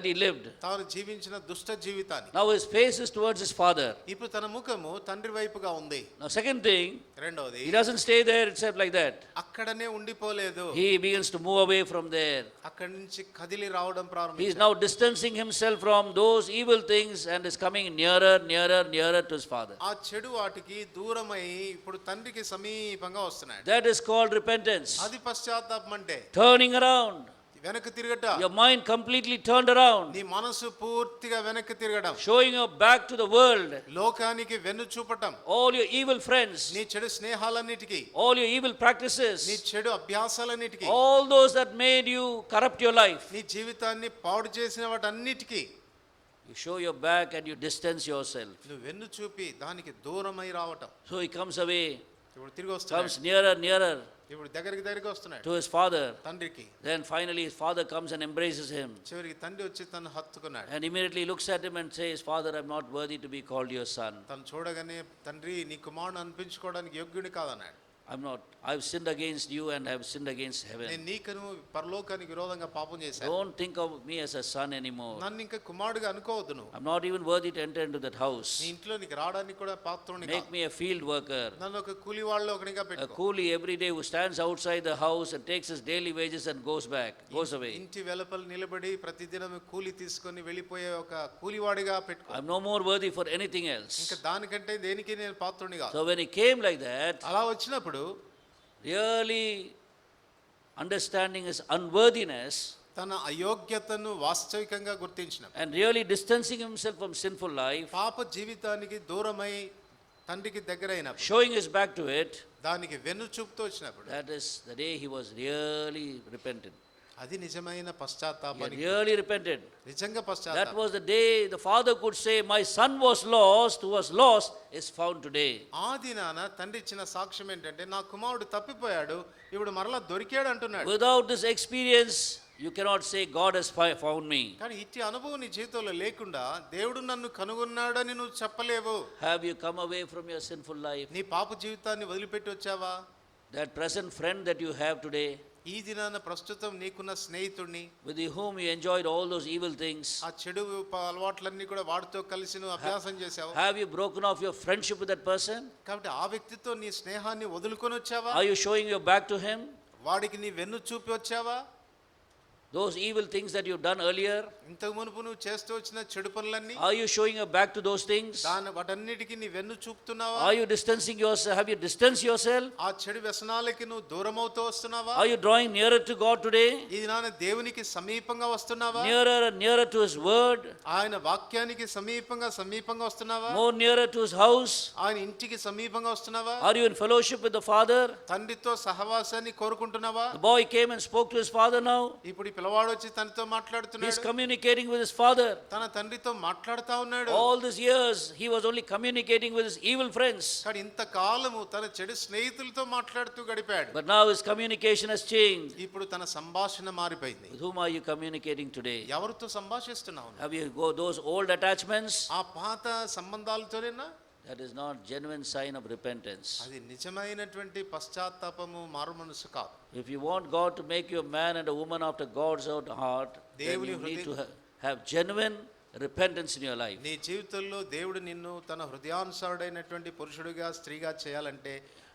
A: he lived.
B: తాను జీవించిన దుష్ట జీవితాన్ని.
A: Now his face is towards his father.
B: ఇప్పుడు తన ముఖము తండ్రి వైపుగా ఉంది.
A: Now second thing,
B: రెండోది,
A: he doesn't stay there itself like that.
B: అక్కడనే ఉండిపోలేదు.
A: He begins to move away from there.
B: అక్కడి నుంచి కదిలి రావడం
A: He is
B: ప్రారంభించాడు.
A: now distancing himself from those evil things and is coming nearer to his father.
B: ఆ చెడు వాటికి దూరమై ఇప్పుడు తండ్రికి సమీపంగా వస్తున్నాడు.
A: That is called repentance.
B: అది పశ్చాత్తాపం అంటే.
A: Turning around.
B: వెనక్కి తిరగట.
A: Your mind completely turned around.
B: నీ మనసు పూర్తిగా వెనక్కి తిరగడం.
A: Showing your back to the world.
B: లోకానికి వెన్ను చూపటం.
A: All your evil friends.
B: నీ చెడు స్నేహాలన్నిటికీ,
A: All your evil practices.
B: నీ చెడు అభ్యాసాలన్నిటికీ,
A: All those that made you corrupt your life.
B: నీ జీవితాన్ని పాడు చేసిన వాటన్నిటికీ
A: You show your back and you distance yourself.
B: నువ్వు వెన్ను చూపి దానికి దూరమై రావటం.
A: So he comes away,
B: ఇప్పుడు తిరిగి వస్తున్నాడు.
A: comes nearer
B: ఇప్పుడు దగ్గరికి వస్తున్నాడు
A: to his father.
B: తండ్రికి.
A: Then finally his father comes and embraces him.
B: చివరికి తండ్రి వచ్చి తను హత్తుకున్నాడు.
A: And immediately looks at him and says, Father, I'm not worthy to be called your son.
B: తను చూడగానే తండ్రి నీ కుమారుడు అనిపించుకోవడానికి యోగ్యుడి కాదన్నాడు.
A: I've sinned against you and I've sinned against heaven.
B: నేను నీకును పరలోకానికి విరోధంగా పాపం చేశాను.
A: Don't think of me as a son anymore.
B: నన్ను ఇంకా కుమారుడిగా అనుకోవద్దు నువ్వు.
A: I'm not even worthy to enter into that house.
B: నీ ఇంట్లో నీకు రావడానికి కూడా పాత్రుడిని కాదు.
A: Make me a field worker.
B: నన్ను ఒక కూలివాళ్ళలో ఒకనిగా
A: A
B: పెట్టుకో.
A: coolie every day who stands outside the house and takes his daily wages and goes away.
B: ఇంటి వెలుపల నిలబడి ప్రతిదినం కూలి తీసుకొని వెళ్ళిపోయే ఒక కూలివాడిగా పెట్టుకో.
A: I'm no more worthy for anything else.
B: ఇంకా దానికంటే దేనికి నేను పాత్రుడిని కాదు.
A: So when he came like that,
B: అలా వచ్చినప్పుడు
A: really understanding his unworthiness
B: తన అయోగ్యతను వాస్తవికంగా గుర్తించిన
A: and really distancing himself from sinful life,
B: పాప జీవితానికి దూరమై తండ్రికి దగ్గరైనప్పుడు,
A: showing his back to it,
B: దానికి వెన్ను చూపుతూ వచ్చినప్పుడు,
A: that is the day he was really repentant.
B: అది నిజమైన
A: He
B: పశ్చాత్తాపానికి,
A: really repented.
B: నిజంగా
A: That
B: పశ్చాత్తాపం.
A: was the day the father could say, my son was lost, who was lost is found today.
B: ఆ దినాన తండ్రి ఇచ్చిన సాక్ష్యం ఏంటంటే నా కుమారుడు తప్పిపోయాడు ఇప్పుడు మరలా దొరికాడు అంటున్నాడు.
A: Without this experience, you cannot say God has found me.
B: కానీ ఇట్టి అనుభవం నీ జీవితంలో లేకుండా దేవుడు నన్ను కనుగొన్నాడని నువ్వు చెప్పలేవు.
A: Have you come away from your sinful life?
B: నీ పాప జీవితాన్ని వదిలిపెట్టి వచ్చావా?
A: That present friend that you have today,
B: ఈ దినాన ప్రస్తుతం నీకున్న స్నేహితుడిని,
A: with whom you enjoyed all those evil things,
B: ఆ చెడు అలవాట్లన్నీ కూడా వాడితో కలిసి నువ్వు అభ్యాసం చేసావు.
A: have you broken off your friendship with that person?
B: కాబట్టి ఆ వ్యక్తితో నీ స్నేహాన్ని వదులుకొని వచ్చావా?
A: Are you showing your back to him?
B: వాడికి నీ వెన్ను చూపి వచ్చావా?
A: Those evil things that you've done earlier,
B: ఇంతకు మునుపు నువ్వు చేస్తూ వచ్చిన చెడు పనులన్నీ,
A: are you showing your back to those things?
B: వాటన్నిటికీ నీ వెన్ను చూపుతున్నావా?
A: Are you distancing yourself? Have you distanced yourself?
B: ఆ చెడు వ్యసనాలకి నువ్వు దూరం అవుతూ వస్తున్నావా?
A: Are you drawing nearer to God today?
B: ఈ దినాన దేవునికి సమీపంగా వస్తున్నావా?
A: Nearer and nearer to His word?
B: ఆయన వాక్యానికి సమీపంగా వస్తున్నావా?
A: More nearer to His house?
B: ఆయన ఇంటికి సమీపంగా వస్తున్నావా?
A: Are you in fellowship with the Father?
B: తండ్రితో సహవాసాన్ని కోరుకుంటున్నావా?
A: The boy came and spoke to his father now.
B: ఇప్పుడు ఈ పిల్లవాడు వచ్చి తనతో
A: He is
B: మాట్లాడుతున్నాడు.
A: communicating with his father.
B: తన తండ్రితో మాట్లాడుతా ఉన్నాడు.
A: All these years, he was only communicating with his evil friends.
B: కానీ ఇంతకాలము తన చెడు స్నేహితులతో మాట్లాడుతూ గడిపాడు.
A: But now his communication has changed.
B: ఇప్పుడు తన సంభాషణ మారిపోయింది.
A: With whom are you communicating today?
B: ఎవరితో సంభాషిస్తున్నావు?
A: Have you those old attachments?
B: ఆ పాత సంబంధాలతోనేనా?
A: That is not genuine sign of repentance.
B: అది నిజమైనటువంటి పశ్చాత్తాపము మారు మనసు కాదు.
A: If you want God to make you a man and a woman after God's own heart, then you need to have genuine repentance in your life.
B: నీ జీవితంలో దేవుడు నిన్ను తన హృదయానుసారుడైనటువంటి పురుషుడిగా స్త్రీగా చేయాలంటే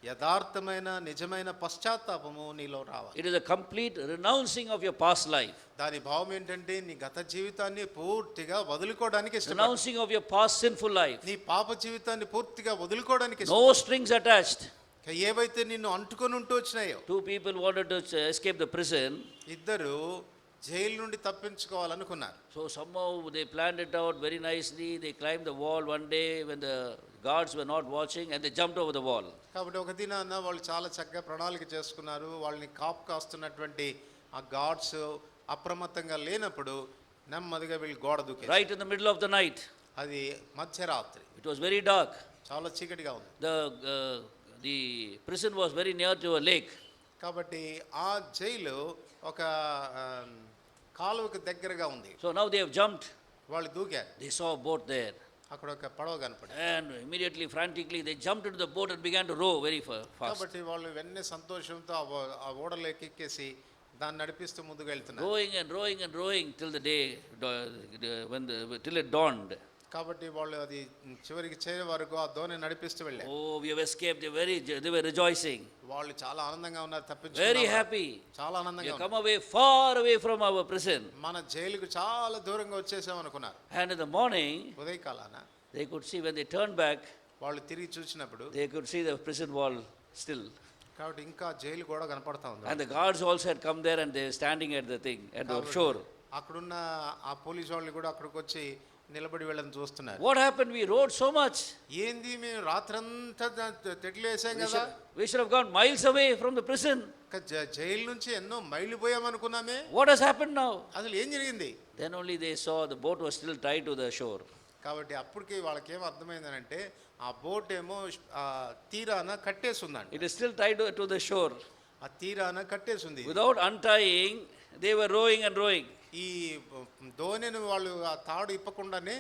B: యథార్థమైన నిజమైన పశ్చాత్తాపము నీలో రావాలి.
A: It is a complete renouncing of your past life.
B: దాని భావం ఏంటంటే నీ గత జీవితాన్ని పూర్తిగా వదులుకోవడానికి ఇష్టపడు.
A: Renouncing of your past sinful life.
B: నీ పాప జీవితాన్ని పూర్తిగా వదులుకోవడానికి
A: No strings attached.
B: ఏవైతే నిన్ను అంటుకొని ఉంటూ వచ్చినాయో.
A: Two people wanted to escape the prison.
B: ఇద్దరు జైలు నుండి తప్పించుకోవాలనుకున్నారు.
A: So somehow they planned it out very nicely. They climbed the wall one day when the guards were not watching and they jumped over the wall.
B: కాబట్టి ఒక దినాన వాళ్ళు చాలా చక్కగా ప్రణాళిక చేసుకున్నారు. వాళ్ళని కాపు కాస్తున్నటువంటి ఆ గార్డ్స్ అప్రమత్తంగా లేనప్పుడు నెమ్మదిగా వీళ్ళు గోడ దూకారు.
A: Right in the middle of the night.
B: అది మధ్యరాత్రి.
A: It was very dark.
B: చాలా చీకటిగా ఉంది.
A: The prison was very near to a lake.
B: కాబట్టి ఆ జైలు ఒక కాలువకు దగ్గరగా ఉంది.
A: So now they have jumped.
B: వాళ్ళు దూకారు.
A: They saw a boat there.
B: అక్కడ ఒక పడవ కనపడింది.
A: And immediately, frantically, they jumped into the boat and began to row very fast.
B: కాబట్టి వాళ్ళు వెంటనే సంతోషంతో ఆ ఓడలోకి ఎక్కేసి దాన్ని నడిపిస్తూ ముందుకు వెళ్తున్నారు.
A: Rowing and rowing and rowing till the day, till it dawned.
B: కాబట్టి వాళ్ళు అది చివరికి చేరే వరకు ఆ దోణి నడిపిస్తూ వెళ్ళారు.
A: Oh, we have escaped. They were rejoicing.
B: వాళ్ళు చాలా ఆనందంగా ఉన్నారు, తప్పించుకున్నారు.
A: Very happy.
B: చాలా
A: We
B: ఆనందంగా
A: have
B: ఉన్నారు.
A: come away, far away from our prison.
B: మన జైలుకు చాలా దూరంగా వచ్చేసాం అనుకున్నారు.
A: And in the morning,
B: ఉదయకాలాన
A: they could see, when they turned back,
B: వాళ్ళు తిరిగి చూసినప్పుడు
A: they could see the prison wall still.
B: కాబట్టి ఇంకా జైలు కూడా కనపడతా ఉంది.
A: And the guards also had come there and they were standing at the thing, at the shore.
B: అక్కడున్న ఆ పోలీసు వాళ్ళు కూడా అక్కడికి వచ్చి నిలబడి వెళ్ళని చూస్తున్నారు.
A: What happened? We rowed so much.
B: ఏంది మేము రాత్రంతా తెడ్లు వేసాం కదా.
A: We should have gone miles away from the prison.
B: Jail నుంచి ఎన్నో మైళ్ళు పోయామనుకున్నామే.
A: What has happened now?
B: అసలు ఏం జరిగింది?
A: Then only they saw the boat was still tied to the shore.
B: కాబట్టి అప్పటికి వాళ్ళకి ఏం అర్థమైందనంటే ఆ బోట్ ఏమో తీరాన కట్టేసి ఉందండి.
A: It is still tied to the shore.
B: ఆ తీరాన కట్టేసి ఉంది.
A: Without untying, they were rowing and rowing.
B: ఈ ధోనిని వాళ్ళు ఆ తాడు ఇప్పకుండానే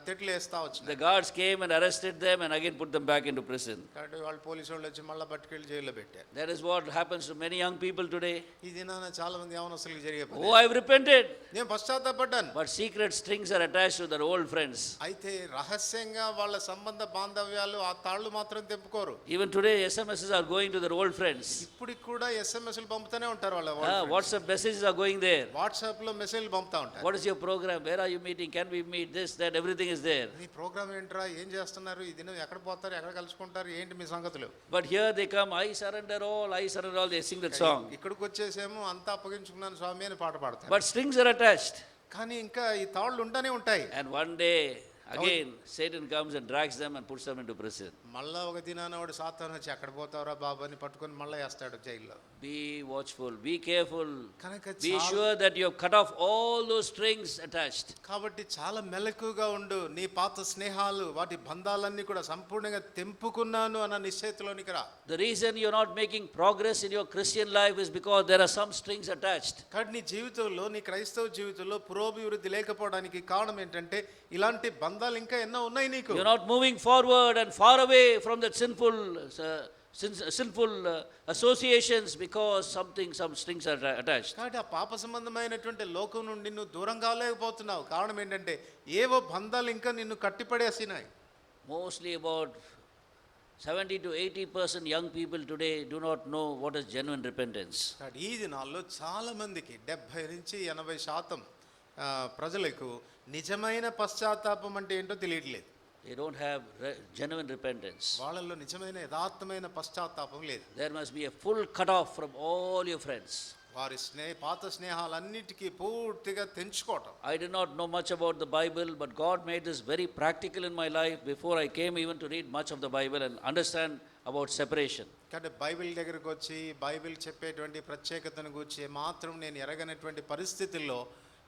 B: తెట్లు వేస్తా వచ్చింది.
A: The guards came and arrested them and again put them back into prison.
B: కాబట్టి వాళ్ళు పోలీసు వాళ్ళు వచ్చి మళ్ళీ పట్టుకెళ్ళి జైల్లో పెట్టారు.
A: That is what happens to many young people today.
B: ఈ దినాన చాలా మంది యవనస్తులకు జరిగే పని.
A: Oh, I have repented.
B: నేను పశ్చాత్తాపడ్డాను.
A: But secret strings are attached to their old friends.
B: అయితే రహస్యంగా వాళ్ళ సంబంధ బాంధవ్యాలు ఆ తాళ్ళు మాత్రం తెంపుకోరు.
A: Even today, SMSs are going to their old friends.
B: ఇప్పటికి కూడా ఎస్ఎంఎస్లు పంపుతూనే ఉంటారు వాళ్ళ.
A: WhatsApp messages are going there.
B: WhatsApp లో మెసేజ్లు పంపుతా ఉంటారు.
A: What is your program? Where are you meeting? Can we meet? This, that, everything is there.
B: మీ programme ఏంట్రా, ఏం చేస్తున్నారు, ఈ దినం ఎక్కడ పోతారు, ఎక్కడ కలుసుకుంటారు, ఏంటి మీ సంగతులు.
A: But here they come, I surrender all, they sing that song.
B: ఇక్కడికి వచ్చేసేమో అంతా అప్పగించుకున్నాను స్వామి అని పాట పాడతారు.
A: But strings are attached.
B: కానీ ఇంకా ఈ తాళ్ళు ఉంటానే ఉంటాయి.
A: And one day again Satan comes and drags them and puts them into prison.
B: మళ్ళా ఒక దినాన వాడు సాతాను వచ్చి ఎక్కడ పోతావురా బాబు అని పట్టుకొని మళ్ళీ వేస్తాడు జైల్లో.
A: Be watchful, be careful,
B: కనుక
A: be sure that you have cut off all those strings attached.
B: కాబట్టి చాలా మెలకుగా ఉండు. నీ పాత స్నేహాలు వాటి బంధాలన్నీ కూడా సంపూర్ణంగా తెంపుకున్నాను అన్న నిశ్చయతలోనికి రా.
A: The reason you are not making progress in your Christian life is because there are some strings attached.
B: కాబట్టి నీ జీవితంలో, నీ క్రైస్తవ జీవితంలో పురోభివృద్ధి లేకపోవడానికి కారణం ఏంటంటే ఇలాంటి బంధాలు ఇంకా ఎన్నో ఉన్నాయి నీకు.
A: You are not moving forward and far away from that sinful associations because some strings are attached.
B: కాబట్టి ఆ పాప సంబంధమైనటువంటి లోకం నుండి నువ్వు దూరం కాలేకపోతున్నావు. కారణం ఏంటంటే ఏవో బంధాలు ఇంకా నిన్ను కట్టిపడేసినాయి.
A: Mostly about 70 to 80% young people today do not know what is genuine repentance.
B: ఈ దినాల్లో చాలా మందికి 70 నుంచి 80% ప్రజలకు నిజమైన పశ్చాత్తాపం అంటే ఏంటో తెలియట్లేదు.
A: They don't have genuine repentance.
B: వాళ్ళల్లో నిజమైన యథార్థమైన పశ్చాత్తాపం లేదు.
A: There must be a full cut off from all your friends.
B: వారి పాత స్నేహాలన్నిటికీ పూర్తిగా తెంచుకోవటం.
A: I did not know much about the Bible, but God made this very practical in my life before I came even to read much of the Bible and understand about separation.
B: అంటే Bible దగ్గరకు వచ్చి Bible చెప్పేటువంటి ప్రత్యేకతను గురించి మాత్రం నేను ఎరగనటువంటి పరిస్థితుల్లో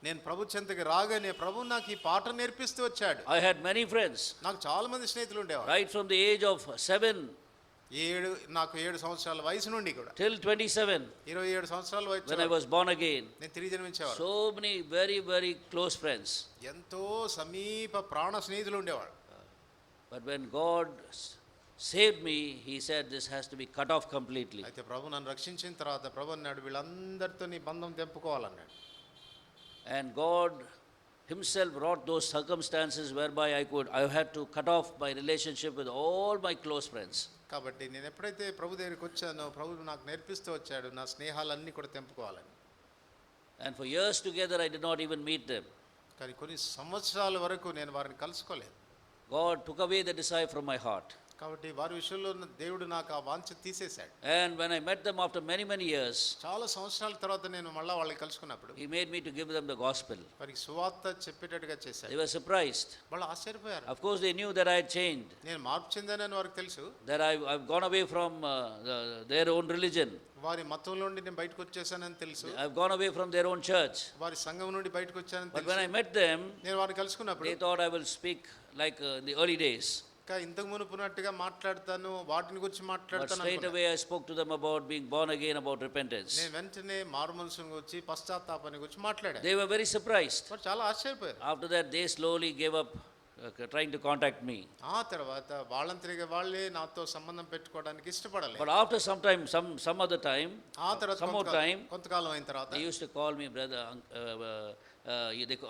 B: నేను ప్రభు చెంతకి రాగానే ప్రభు నాకు ఈ పాట నేర్పిస్తూ వచ్చాడు.
A: I had many friends.
B: నాకు చాలా మంది స్నేహితులు ఉండేవారు.
A: Right from the age of 7
B: నాకు 7 సంవత్సరాల వయసు నుండి కూడా
A: till 27
B: 27 సంవత్సరాల వయసు
A: when I was born again.
B: నేను తిరిగి జన్మించేవాడు.
A: So many very close friends.
B: ఎంతో సమీప ప్రాణ స్నేహితులు ఉండేవాడు.
A: But when God saved me, he said this has to be cut off completely.
B: అయితే ప్రభు నన్ను రక్షించిన తర్వాత ప్రభు అన్నాడు వీళ్ళందరితో నీ బంధం తెంపుకోవాలన్నాడు.
A: And God himself wrought those circumstances whereby I had to cut off my relationship with all my close friends.
B: కాబట్టి నేను ఎప్పుడైతే ప్రభు దగ్గరికి వచ్చానో ప్రభు నాకు నేర్పిస్తూ వచ్చాడు నా స్నేహాలన్నీ కూడా తెంపుకోవాలని.
A: And for years together I did not even meet them.
B: కానీ కొన్ని సంవత్సరాల వరకు నేను వారిని కలుసుకోలేదు.
A: God took away the desire from my heart.
B: కాబట్టి వారి విషయంలో దేవుడు నాకు ఆ వాంఛ తీసేశాడు.
A: And when I met them after many years,
B: చాలా సంవత్సరాల తర్వాత నేను మళ్ళా వాళ్ళని కలుసుకున్నప్పుడు
A: he made me to give them the gospel.
B: వారికి సువార్త చెప్పేటట్టుగా చేశాడు.
A: They were surprised.
B: వాళ్ళు ఆశ్చర్యపోయారు.
A: Of course they knew that I had changed.
B: నేను మార్పు చెందానని వారికి తెలుసు.
A: That I've gone away from their own religion.
B: వారి మతం నుండి నేను బయటకు వచ్చేసానని తెలుసు.
A: I've gone away from their own church.
B: వారి సంఘం నుండి బయటకు వచ్చానని తెలుసు.
A: But when I met them,
B: నేను వారిని కలుసుకున్నప్పుడు
A: they thought I will speak like in the early days.
B: ఇంకా ఇంతకు మునుపున్నట్టుగా మాట్లాడతాను, వాటిని గురించి
A: But
B: మాట్లాడతాను
A: straight
B: అనుకున్నా.
A: away I spoke to them about being born again, about repentance.
B: నేను వెంటనే మారు మనసుని గురించి, పశ్చాత్తాపాన్ని గురించి మాట్లాడాను.
A: They were very surprised.
B: వారు చాలా ఆశ్చర్యపోయారు.
A: After that, they slowly gave up trying to contact me.
B: ఆ తర్వాత వాళ్ళంతరిగా వాళ్ళే నాతో సంబంధం పెట్టుకోవడానికి ఇష్టపడలేదు.
A: But after some other time,
B: ఆ తర్వాత
A: some more time,
B: కొంతకాలం అయిన తర్వాత
A: they used to call me brother.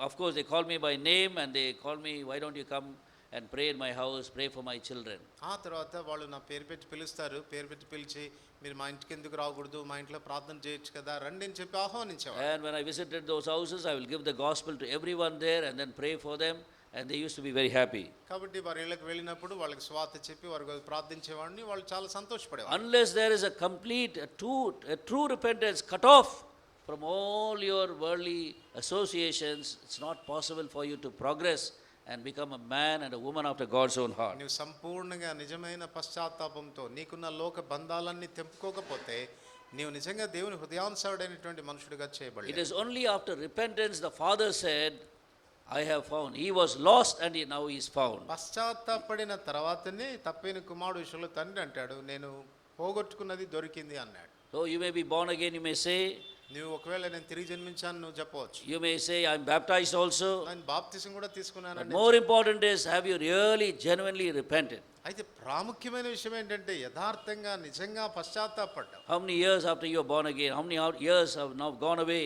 A: Of course, they call me by name and they call me, why don't you come and pray in my house, pray for my children.
B: ఆ తర్వాత వాళ్ళు నా పేరు పెట్టి పిలుస్తారు. పేరు పెట్టి పిలిచి, మీరు మా ఇంటికి ఎందుకు రాకూడదు, మా ఇంట్లో ప్రార్థన చేయొచ్చు కదా, రండి అని చెప్పి ఆహ్వానించేవారు.
A: And when I visited those houses, I will give the gospel to everyone there and then pray for them. And they used to be very happy.
B: కాబట్టి వారి ఇళ్ళకి వెళ్ళినప్పుడు వాళ్ళకి స్వార్థ చెప్పి వారికి ప్రార్థించేవాడిని. వాళ్ళు చాలా సంతోషపడేవారు.
A: Unless there is a complete, a true repentance cut off from all your worldly associations, it's not possible for you to progress and become a man and a woman after God's own heart.
B: నువ్వు సంపూర్ణంగా నిజమైన పశ్చాత్తాపంతో నీకున్న లోక బంధాలన్నీ తెంపుకోకపోతే నీవు నిజంగా దేవుని హృదయానుసారుడైనటువంటి మనుషుడిగా చేయబడలేదు.
A: It is only after repentance the Father said, I have found. He was lost and now he is found.
B: పశ్చాత్తాపడిన తర్వాతనే తప్పిన కుమారుడు విషయంలో తండ్రి అంటాడు, నేను పోగొట్టుకున్నది దొరికింది అన్నాడు.
A: So you may be born again, you may say.
B: నువ్వు ఒకవేళ నేను తిరిగి జన్మించాను నువ్వు చెప్పవచ్చు.
A: You may say, I am baptized also.
B: నేను బాప్తిసం కూడా తీసుకున్నాను.
A: More important is, have you really genuinely repented?
B: అయితే ప్రాముఖ్యమైన విషయం ఏంటంటే యథార్థంగా నిజంగా పశ్చాత్తాపడ్డావు.
A: How many years after you are born again? How many years have now gone away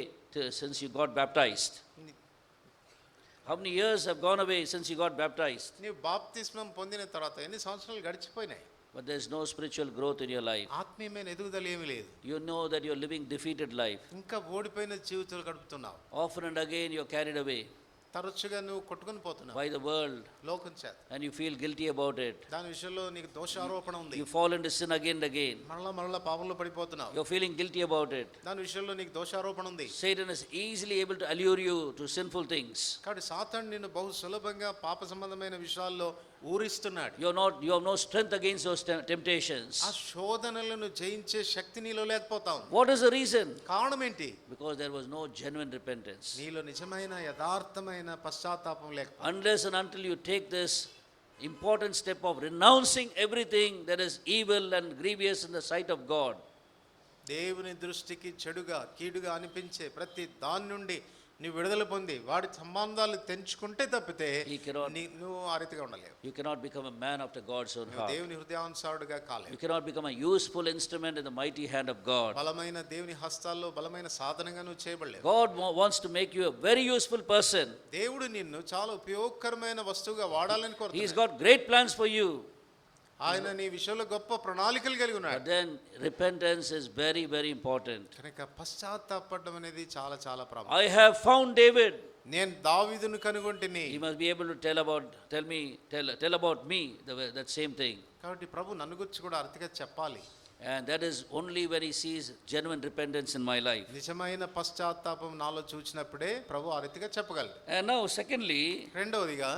A: since you got baptized? How many years have gone away since you got baptized?
B: నీవు బాప్తిస్మం పొందిన తర్వాత ఎన్ని సంవత్సరాలు గడిచిపోయినాయి?
A: But there is no spiritual growth in your life.
B: ఆత్మీయమైన ఎదుగుదల ఏమీ లేదు.
A: You know that you are living defeated life.
B: ఇంకా ఓడిపోయిన జీవితాలు గడుపుతున్నావు.
A: Often and again you are carried away
B: తరచుగా నువ్వు కొట్టుకొని పోతున్నావు
A: by the world
B: లోకం చేత.
A: and you feel guilty about it.
B: దాని విషయంలో నీకు దోషారోపణ ఉంది.
A: You fall into sin again and again.
B: మరలా పాపంలో పడిపోతున్నావు.
A: You are feeling guilty about it.
B: దాని విషయంలో నీకు దోషారోపణ ఉంది.
A: Satan is easily able to allure you to sinful things.
B: కాబట్టి సాతాను నిన్ను బహు సులభంగా పాప సంబంధమైన విషయాల్లో ఊరిస్తున్నాడు.
A: You have no strength against those temptations.
B: ఆ శోధనలను జయించే శక్తి నీలో లేకపోతావు.
A: What is the reason?
B: కారణం ఏంటి?
A: Because there was no genuine repentance.
B: నీలో నిజమైన యథార్థమైన పశ్చాత్తాపం లేక.
A: Unless and until you take this important step of renouncing everything that is evil and grievous in the sight of God.
B: దేవుని దృష్టికి చెడుగా కీడుగా అనిపించే ప్రతి దాని నుండి నీ విడుదల పొంది వాడి సంబంధాలు తెంచుకుంటే తప్పితే నువ్వు ఆ రీతిగా ఉండలేవు.
A: You cannot become a man after God's own heart.
B: దేవుని హృదయానుసారుడుగా కాలేవు.
A: You cannot become a useful instrument in the mighty hand of God.
B: బలమైన దేవుని హస్తాల్లో బలమైన సాధనంగా నువ్వు చేయబడలేవు.
A: God wants to make you a very useful person.
B: దేవుడు నిన్ను చాలా ఉపయోగకరమైన వస్తువుగా వాడాలని కోరుతున్నాడు.
A: He's got great plans for you.
B: ఆయన నీ విషయంలో గొప్ప ప్రణాళికలు కలిగి ఉన్నాడు.
A: But then repentance is very, very important.
B: కనుక పశ్చాత్తాపడడం అనేది చాలా చాలా ప్రాముఖ్యం.
A: I have found David.
B: నేను దావీదును కనుగొంటిని.
A: He must be able to tell about me that same thing.
B: కాబట్టి ప్రభు నన్ను గురించి కూడా అర్థంగా చెప్పాలి.
A: And that is only when he sees genuine repentance in my life.
B: నిజమైన పశ్చాత్తాపం నాలో చూచినప్పుడే ప్రభు ఆ రీతిగా చెప్పగలడు.
A: And now secondly,
B: రెండవదిగా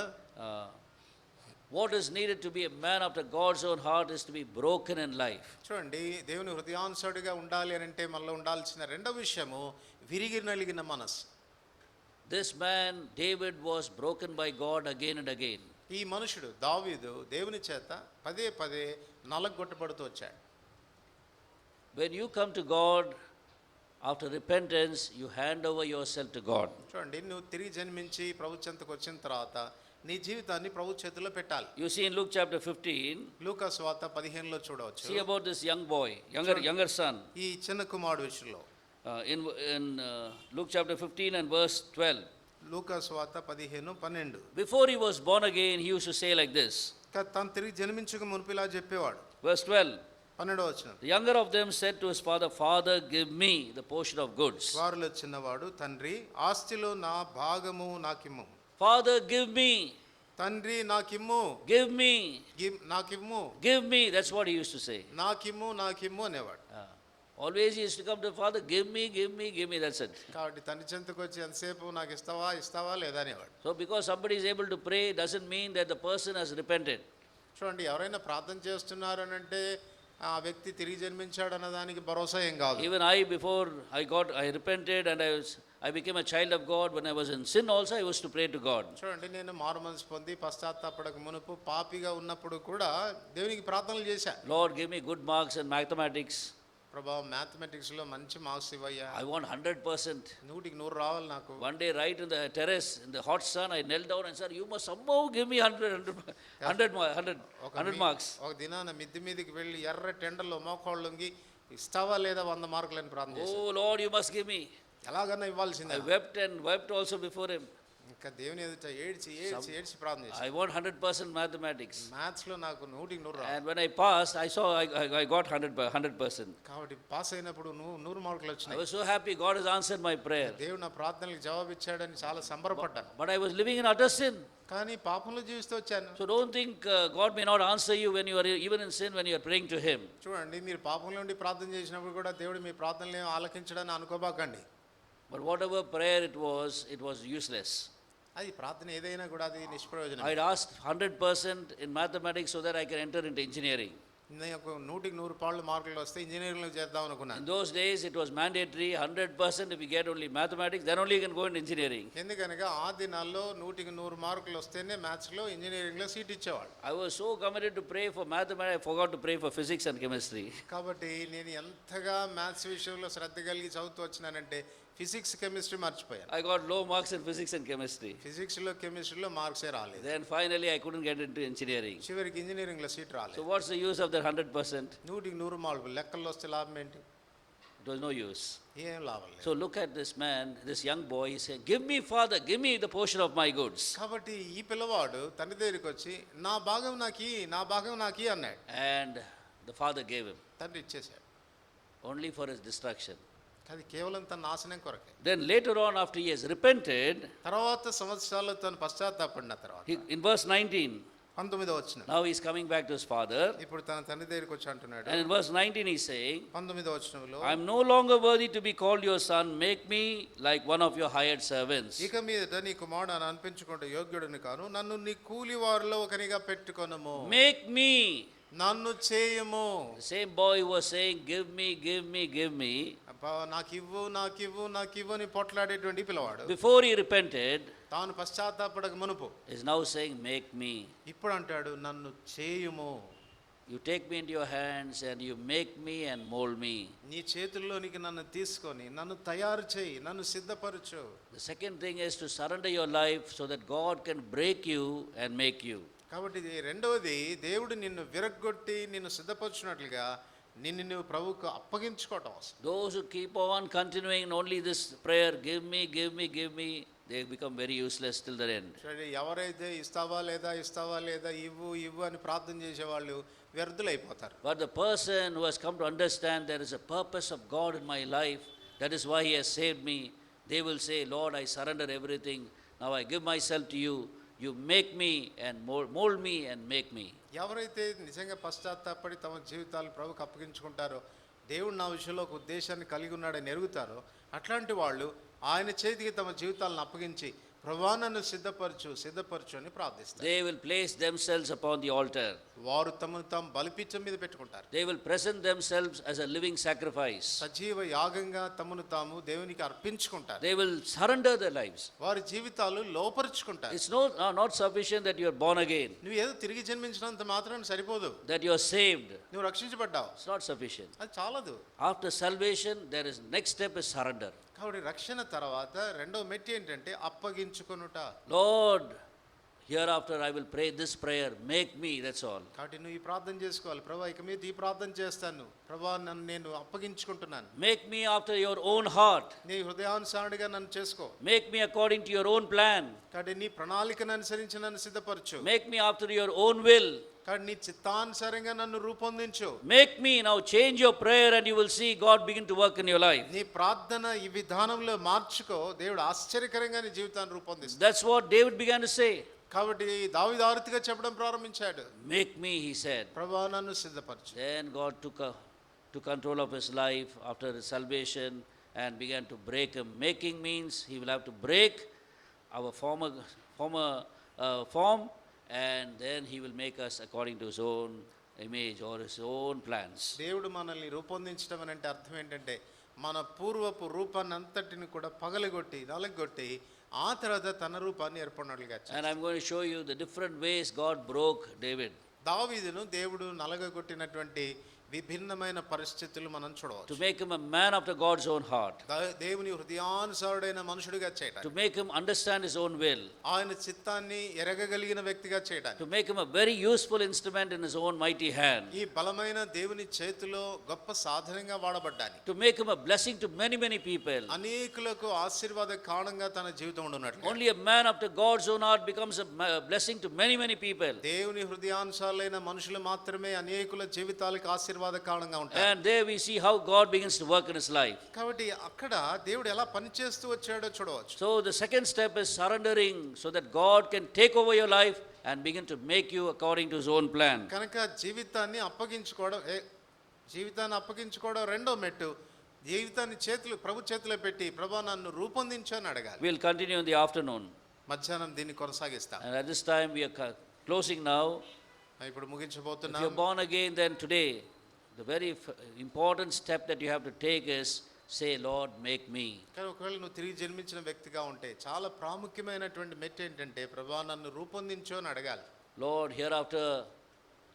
A: what is needed to be a man after God's own heart is to be broken in life.
B: చూడండి, దేవుని హృదయానుసారుడిగా ఉండాలి అని అంటే మనలో ఉండాల్సిన రెండవ విషయము విరిగి నలిగిన మనసు.
A: This man David was broken by God again and again.
B: ఈ మనుషుడు దావీదు దేవుని చేత పదే పదే నలగొట్టబడుతూ వచ్చాడు.
A: When you come to God after repentance, you hand over yourself to God.
B: చూడండి, నువ్వు తిరిగి జన్మించి ప్రభు చెంతకు వచ్చిన తర్వాత నీ జీవితాన్ని ప్రభు చేతుల్లో పెట్టాలి.
A: You see in Luke chapter 15,
B: లూకా సువార్త 15లో చూడవచ్చు.
A: see about this young boy, younger son.
B: ఈ చిన్న కుమారుడు విషయంలో
A: In Luke chapter 15 and verse 12.
B: లూకా సువార్త 15:12.
A: Before he was born again, he used to say like this.
B: తను తిరిగి జన్మించక మునుపు ఇలా చెప్పేవాడు.
A: Verse 12.
B: 12వ వచనం.
A: The younger of them said to his father, Father, give me the portion of goods.
B: వారిలో చిన్నవాడు, తండ్రి ఆస్తిలో నా భాగము నాకిమ్ము.
A: Father, give me.
B: తండ్రి నాకిమ్ము.
A: Give me.
B: నాకిమ్ము.
A: Give me. That's what he used to say.
B: నాకిమ్ము అనేవాడు.
A: Always he used to come to father, give me, give me, give me. That's it.
B: కాబట్టి తండ్రి చెంతకు వచ్చి ఎంతసేపు నాకు ఇస్తావా లేదా అనేవాడు.
A: So because somebody is able to pray doesn't mean that the person has repented.
B: చూడండి, ఎవరైనా ప్రార్థన చేస్తున్నారు అని అంటే ఆ వ్యక్తి తిరిగి జన్మించాడు అన్న దానికి భరోసా ఏం కాదు.
A: Even I, before I repented and I became a child of God, when I was in sin also I used to pray to God.
B: చూడండి, నేను మారు మనసు పొంది పశ్చాత్తాపడక మునుపు పాపిగా ఉన్నప్పుడు కూడా దేవునికి ప్రార్థనలు చేశా.
A: Lord, give me good marks in mathematics.
B: ప్రభా, మ్యాథమెటిక్స్ లో మంచి మార్క్స్ ఇవ్వయ్యా.
A: I want 100%.
B: 100కి 100 రావాలి నాకు.
A: One day, right in the terrace, in the hot sun, I knelt down and said, you must somehow give me 100 marks.
B: ఒక దినాన మిద్ది మీదకి వెళ్ళి ఎర్ర టెండర్లో మోకాళ్ళొంగి ఇస్తావా లేదా 100 మార్కులని ప్రార్థన చేశా.
A: Oh Lord, you must give me.
B: ఎలాగన్నా ఇవ్వాల్సిందే.
A: I wept and wept also before him.
B: ఇంకా దేవుని ఎదుట ఏడ్చి ప్రార్థన చేశా.
A: I want 100% mathematics.
B: మ్యాథ్స్ లో నాకు 100కి 100 రావాలి.
A: And when I passed, I saw I got 100%.
B: కాబట్టి పాస్ అయినప్పుడు 100 మార్కులు
A: I
B: వచ్చినాయి.
A: was so happy God has answered my prayer.
B: దేవుడు నా ప్రార్థనలకు జవాబు ఇచ్చాడని చాలా సంబరపడ్డాను.
A: But I was living in utter sin.
B: కానీ పాపంలో జీవిస్తూ వచ్చాను.
A: So don't think God may not answer you when you are even in sin, when you are praying to him.
B: చూడండి, మీరు పాపంలో ఉండి ప్రార్థన చేసినప్పుడు కూడా దేవుడు మీ ప్రార్థనలు ఆలకించడని అనుకోబాకండి.
A: But whatever prayer it was useless.
B: అది ప్రార్థన ఏదైనా కూడా అది నిష్ప్రయోజనం.
A: I had asked 100% in mathematics so that I can enter into engineering.
B: నాకు 100కి 100 మార్కులు వస్తే ఇంజనీరింగ్ లో చేద్దాం అనుకున్నాను.
A: In those days it was mandatory 100%. If you get only mathematics, then only you can go into engineering.
B: ఎందుకనగా ఆ దినాల్లో 100కి 100 మార్కులు వస్తేనే మ్యాథ్స్ లో ఇంజనీరింగ్ లో సీట్ ఇచ్చేవాళ్ళు.
A: I was so committed to pray for mathematics, I forgot to pray for physics and chemistry.
B: కాబట్టి నేను ఎంతగా మ్యాథ్స్ విషయంలో శ్రద్ధ కలిగి చదువుతూ వచ్చినానంటే ఫిజిక్స్ కెమిస్ట్రీ మర్చిపోయాను.
A: I got low marks in physics and chemistry.
B: Physics లో కెమిస్ట్రీలో మార్క్సే రాలేదు.
A: Then finally I couldn't get into engineering.
B: చివరికి ఇంజనీరింగ్ లో సీట్ రాలేదు.
A: So what's the use of that 100%?
B: 100కి 100 మార్కులు లెక్కల్లో వస్తే లాభం ఏంటి?
A: It was no use.
B: ఏం లాభం లేదు.
A: So look at this man, this young boy, he said, give me, Father, give me the portion of my goods.
B: కాబట్టి ఈ పిల్లవాడు తండ్రి దగ్గరికి వచ్చి నా భాగం నాకి అన్నాడు.
A: And the father gave him,
B: తండ్రి ఇచ్చేశాడు.
A: only for his destruction.
B: అది కేవలం తన నాశనం కొరకే.
A: Then later on, after he has repented,
B: తర్వాత సంవత్సరాలు తను పశ్చాత్తాపడిన తర్వాత
A: in verse 19,
B: 19వ వచనం,
A: now he is coming back to his father.
B: ఇప్పుడు తన తండ్రి దగ్గరికి వచ్చి అంటున్నాడు.
A: And in verse 19 he is saying,
B: 19వ వచనంలో,
A: I am no longer worthy to be called your son. Make me like one of your hired servants.
B: ఇక మీదట నీ కుమారుడు అని అనిపించుకుంటే యోగ్యుడిని కాను, నన్ను నీ కూలి వారిలో ఒకనిగా పెట్టుకొనుము.
A: Make me.
B: నన్ను చేయము.
A: The same boy who was saying, give me, give me, give me.
B: నాకివ్వు అని పొట్లాడేటువంటి పిల్లవాడు
A: Before he repented,
B: తాను పశ్చాత్తాపడక మునుపు
A: is now saying, make me.
B: ఇప్పుడు అంటాడు, నన్ను చేయుము.
A: You take me into your hands and you make me and mold me.
B: నీ చేతుల్లోనికి నన్ను తీసుకొని నన్ను తయారు చేయి, నన్ను సిద్ధపరచు.
A: The second thing is to surrender your life so that God can break you and make you.
B: కాబట్టి రెండవది, దేవుడు నిన్ను విరగ్గొట్టి నిన్ను సిద్ధపరచునట్లుగా నిన్ను నువ్వు ప్రభువుకు అప్పగించుకోవటం అవసరం.
A: Those who keep on continuing only this prayer, give me, give me, give me, they become very useless till the end.
B: ఎవరైతే ఇస్తావా లేదా ఇవ్వు అని ప్రార్థన చేసేవాళ్ళు వ్యర్థులైపోతారు.
A: But the person who has come to understand there is a purpose of God in my life, that is why he has saved me, they will say, Lord, I surrender everything, now I give myself to you, you make me and mold me and make me.
B: ఎవరైతే నిజంగా పశ్చాత్తాపడి తమ జీవితాలు ప్రభువుకు అప్పగించుకుంటారో, దేవుడు నా విషయంలో ఒక ఉద్దేశాన్ని కలిగి ఉన్నాడని ఎరుగుతారో, అట్లాంటి వాళ్ళు ఆయన చేతికి తమ జీవితాలను అప్పగించి ప్రభువా నన్ను సిద్ధపరచు అని ప్రార్థిస్తారు.
A: They will place themselves upon the altar.
B: వారు తమను తాము బలిపీఠం మీద పెట్టుకుంటారు.
A: They will present themselves as a living sacrifice.
B: సజీవ యాగంగా తమను తాము దేవునికి అర్పించుకుంటారు.
A: They will surrender their lives.
B: వారి జీవితాలు లోపరుచుకుంటారు.
A: It's not sufficient that you are born again.
B: నువ్వు ఏదో తిరిగి జన్మించినంత మాత్రాన సరిపోదు.
A: That you are saved.
B: నువ్వు రక్షించబడ్డావు.
A: It's not sufficient.
B: అది చాలదు.
A: After salvation, there is next step is surrender.
B: కాబట్టి రక్షణ తర్వాత రెండవ మెట్టు ఏంటంటే అప్పగించుకొనుట.
A: Lord, hereafter I will pray this prayer, make me, that's all.
B: కాబట్టి నువ్వు ఈ ప్రార్థన చేసుకోవాలి. ప్రభువా ఇక మీద ఈ ప్రార్థన చేస్తాను, ప్రభువా నన్ను నేను అప్పగించుకుంటున్నాను.
A: Make me after your own heart.
B: నీ హృదయానుసారుడిగా నన్ను చేసుకో.
A: Make me according to your own plan.
B: కాబట్టి నీ ప్రణాళికను అనుసరించి నన్ను సిద్ధపరచు.
A: Make me after your own will.
B: కాబట్టి నీ చిత్తానుసారంగా నన్ను రూపొందించు.
A: Make me, now change your prayer and you will see God begin to work in your life.
B: నీ ప్రార్థన ఈ విధానంలో మార్చుకో, దేవుడు ఆశ్చర్యకరంగా నీ జీవితాన్ని రూపొందిస్తాడు.
A: That's what David began to say.
B: కాబట్టి దావీదు ఆరుతిగా చెప్పడం ప్రారంభించాడు.
A: Make me, he said.
B: ప్రభువా నన్ను సిద్ధపరచు.
A: Then God took control of his life after his salvation and began to break him. Making means he will have to break our former form, and then he will make us according to his own image or his own plans.
B: దేవుడు మనల్ని రూపొందించడం అని అంటే అర్థం ఏంటంటే మన పూర్వపు రూపాన్ని అంతటిని కూడా పగలగొట్టి నలగొట్టి ఆ తర్వాత తన రూపాన్ని ఏర్పడినట్లుగా చేశాడు.
A: And I'm going to show you the different ways God broke David.
B: దావీదును దేవుడు నలగగొట్టినటువంటి విభిన్నమైన పరిస్థితులు మనం చూడవచ్చు.
A: To make him a man after God's own heart.
B: దేవుని హృదయానుసారుడైన మనుషుడిగా చేయడానికి.
A: To make him understand his own will.
B: ఆయన చిత్తాన్ని ఎరగగలిగిన వ్యక్తిగా చేయడానికి.
A: To make him a very useful instrument in his own mighty hand.
B: ఈ బలమైన దేవుని చేతిలో గొప్ప సాధనంగా వాడబడ్డానికి.
A: To make him a blessing to many people.
B: అనేకులకు ఆశీర్వాద కారణంగా తన జీవితం ఉండునట్లు.
A: Only a man after God's own heart becomes a blessing to many people.
B: దేవుని హృదయానుసారులైన మనుషులు మాత్రమే అనేకుల జీవితాలకు ఆశీర్వాద కారణంగా ఉంటారు.
A: And there we see how God begins to work in his life.
B: కాబట్టి అక్కడ దేవుడు ఎలా పనిచేస్తూ వచ్చాడో చూడవచ్చు.
A: So the second step is surrendering so that God can take over your life and begin to make you according to his own plan.
B: కనుక జీవితాన్ని అప్పగించుకోవడం రెండో మెట్టు. జీవితాన్ని ప్రభు చేతిలో పెట్టి ప్రభువా నన్ను రూపొందించు అని అడగాలి.
A: We'll continue in the afternoon.
B: మధ్యాహ్నం దీన్ని కొనసాగిస్తాం.
A: And at this time we are closing now.
B: ఇప్పుడు ముగించబోతున్నాం.
A: If you're born again, then today the very important step that you have to take is say, Lord, make me.
B: కానీ ఒకవేళ నువ్వు తిరిగి జన్మించిన వ్యక్తిగా ఉంటే చాలా ప్రాముఖ్యమైనటువంటి మెట్టు ఏంటంటే ప్రభువా నన్ను రూపొందించు అని అడగాలి.
A: Lord, hereafter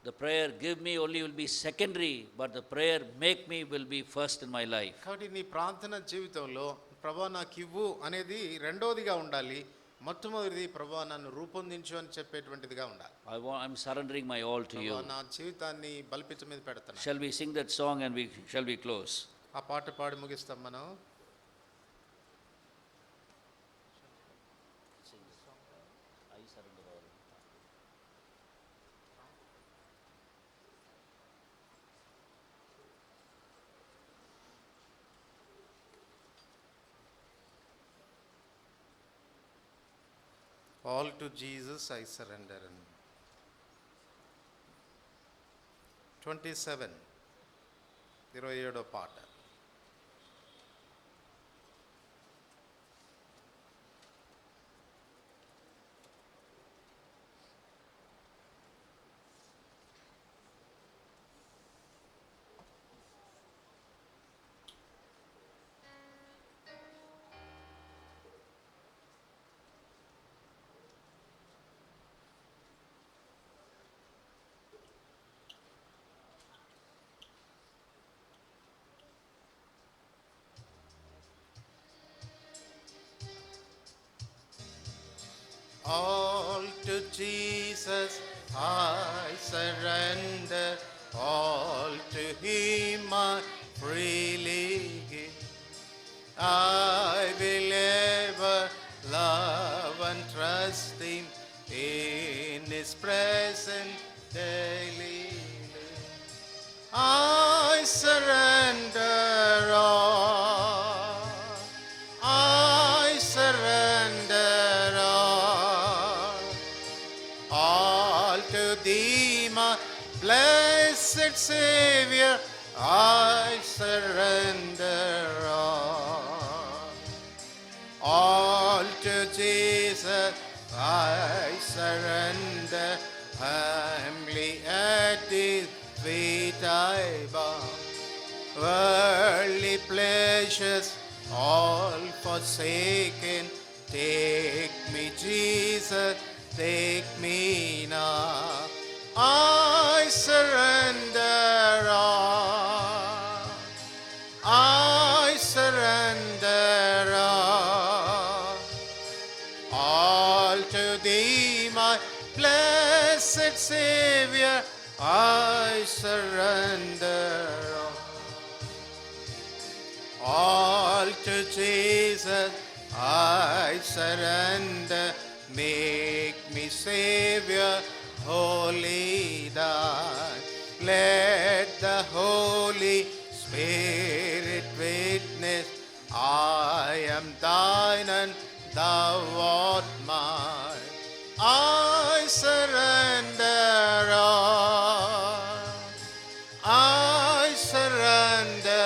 A: the prayer give me only will be secondary, but the prayer make me will be first in my life.
B: కాబట్టి నీ ప్రార్థన జీవితంలో ప్రభువా నాకు ఇవ్వు అనేది రెండోదిగా ఉండాలి. మొట్టమొదటిది ప్రభువా నన్ను రూపొందించు అని చెప్పేటువంటిదిగా ఉండాలి.
A: I'm surrendering my all to you.
B: నా జీవితాన్ని బలిపీఠం మీద పెడతాను.
A: Shall we sing that song and shall we close?
B: ఆ పాట పాడి ముగిస్తాం మనం. All to Jesus I surrender. 27 27వ పాట. All to Jesus I surrender, all to Him I freely give. I will ever love and trust Him in His presence daily live. I surrender all, I surrender all to Thee, my blessed Savior, I surrender all to Jesus I surrender, humbly at His feet I bow. Worldly pleasures all forsaken, take me Jesus, take me now. I surrender all, I surrender all to Thee, my blessed Savior, I surrender all to Jesus I surrender. Make me Savior, holy Thine. Let the Holy Spirit witness, I am Thine and Thou art mine. I surrender all, I surrender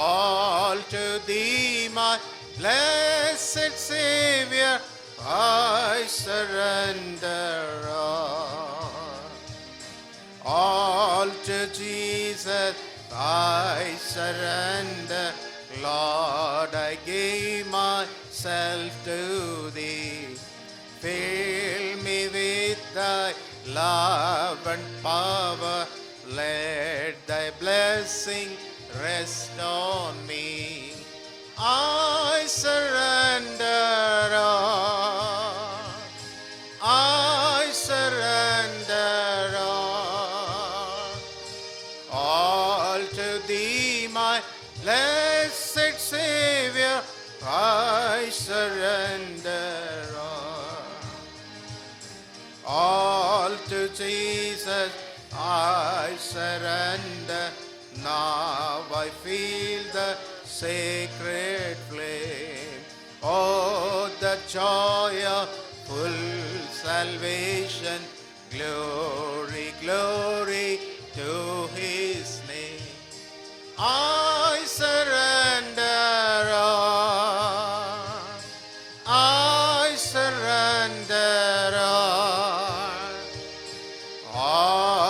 B: all to Thee, my blessed Savior, I surrender all. All to Jesus I surrender. Lord, I give myself to Thee. Fill me with Thy love and power. Let Thy blessing rest on me. I surrender all. I surrender all to Thee, my blessed Savior. I surrender all to Jesus. I surrender. Now I feel the sacred flame. Oh, the joy of full salvation, glory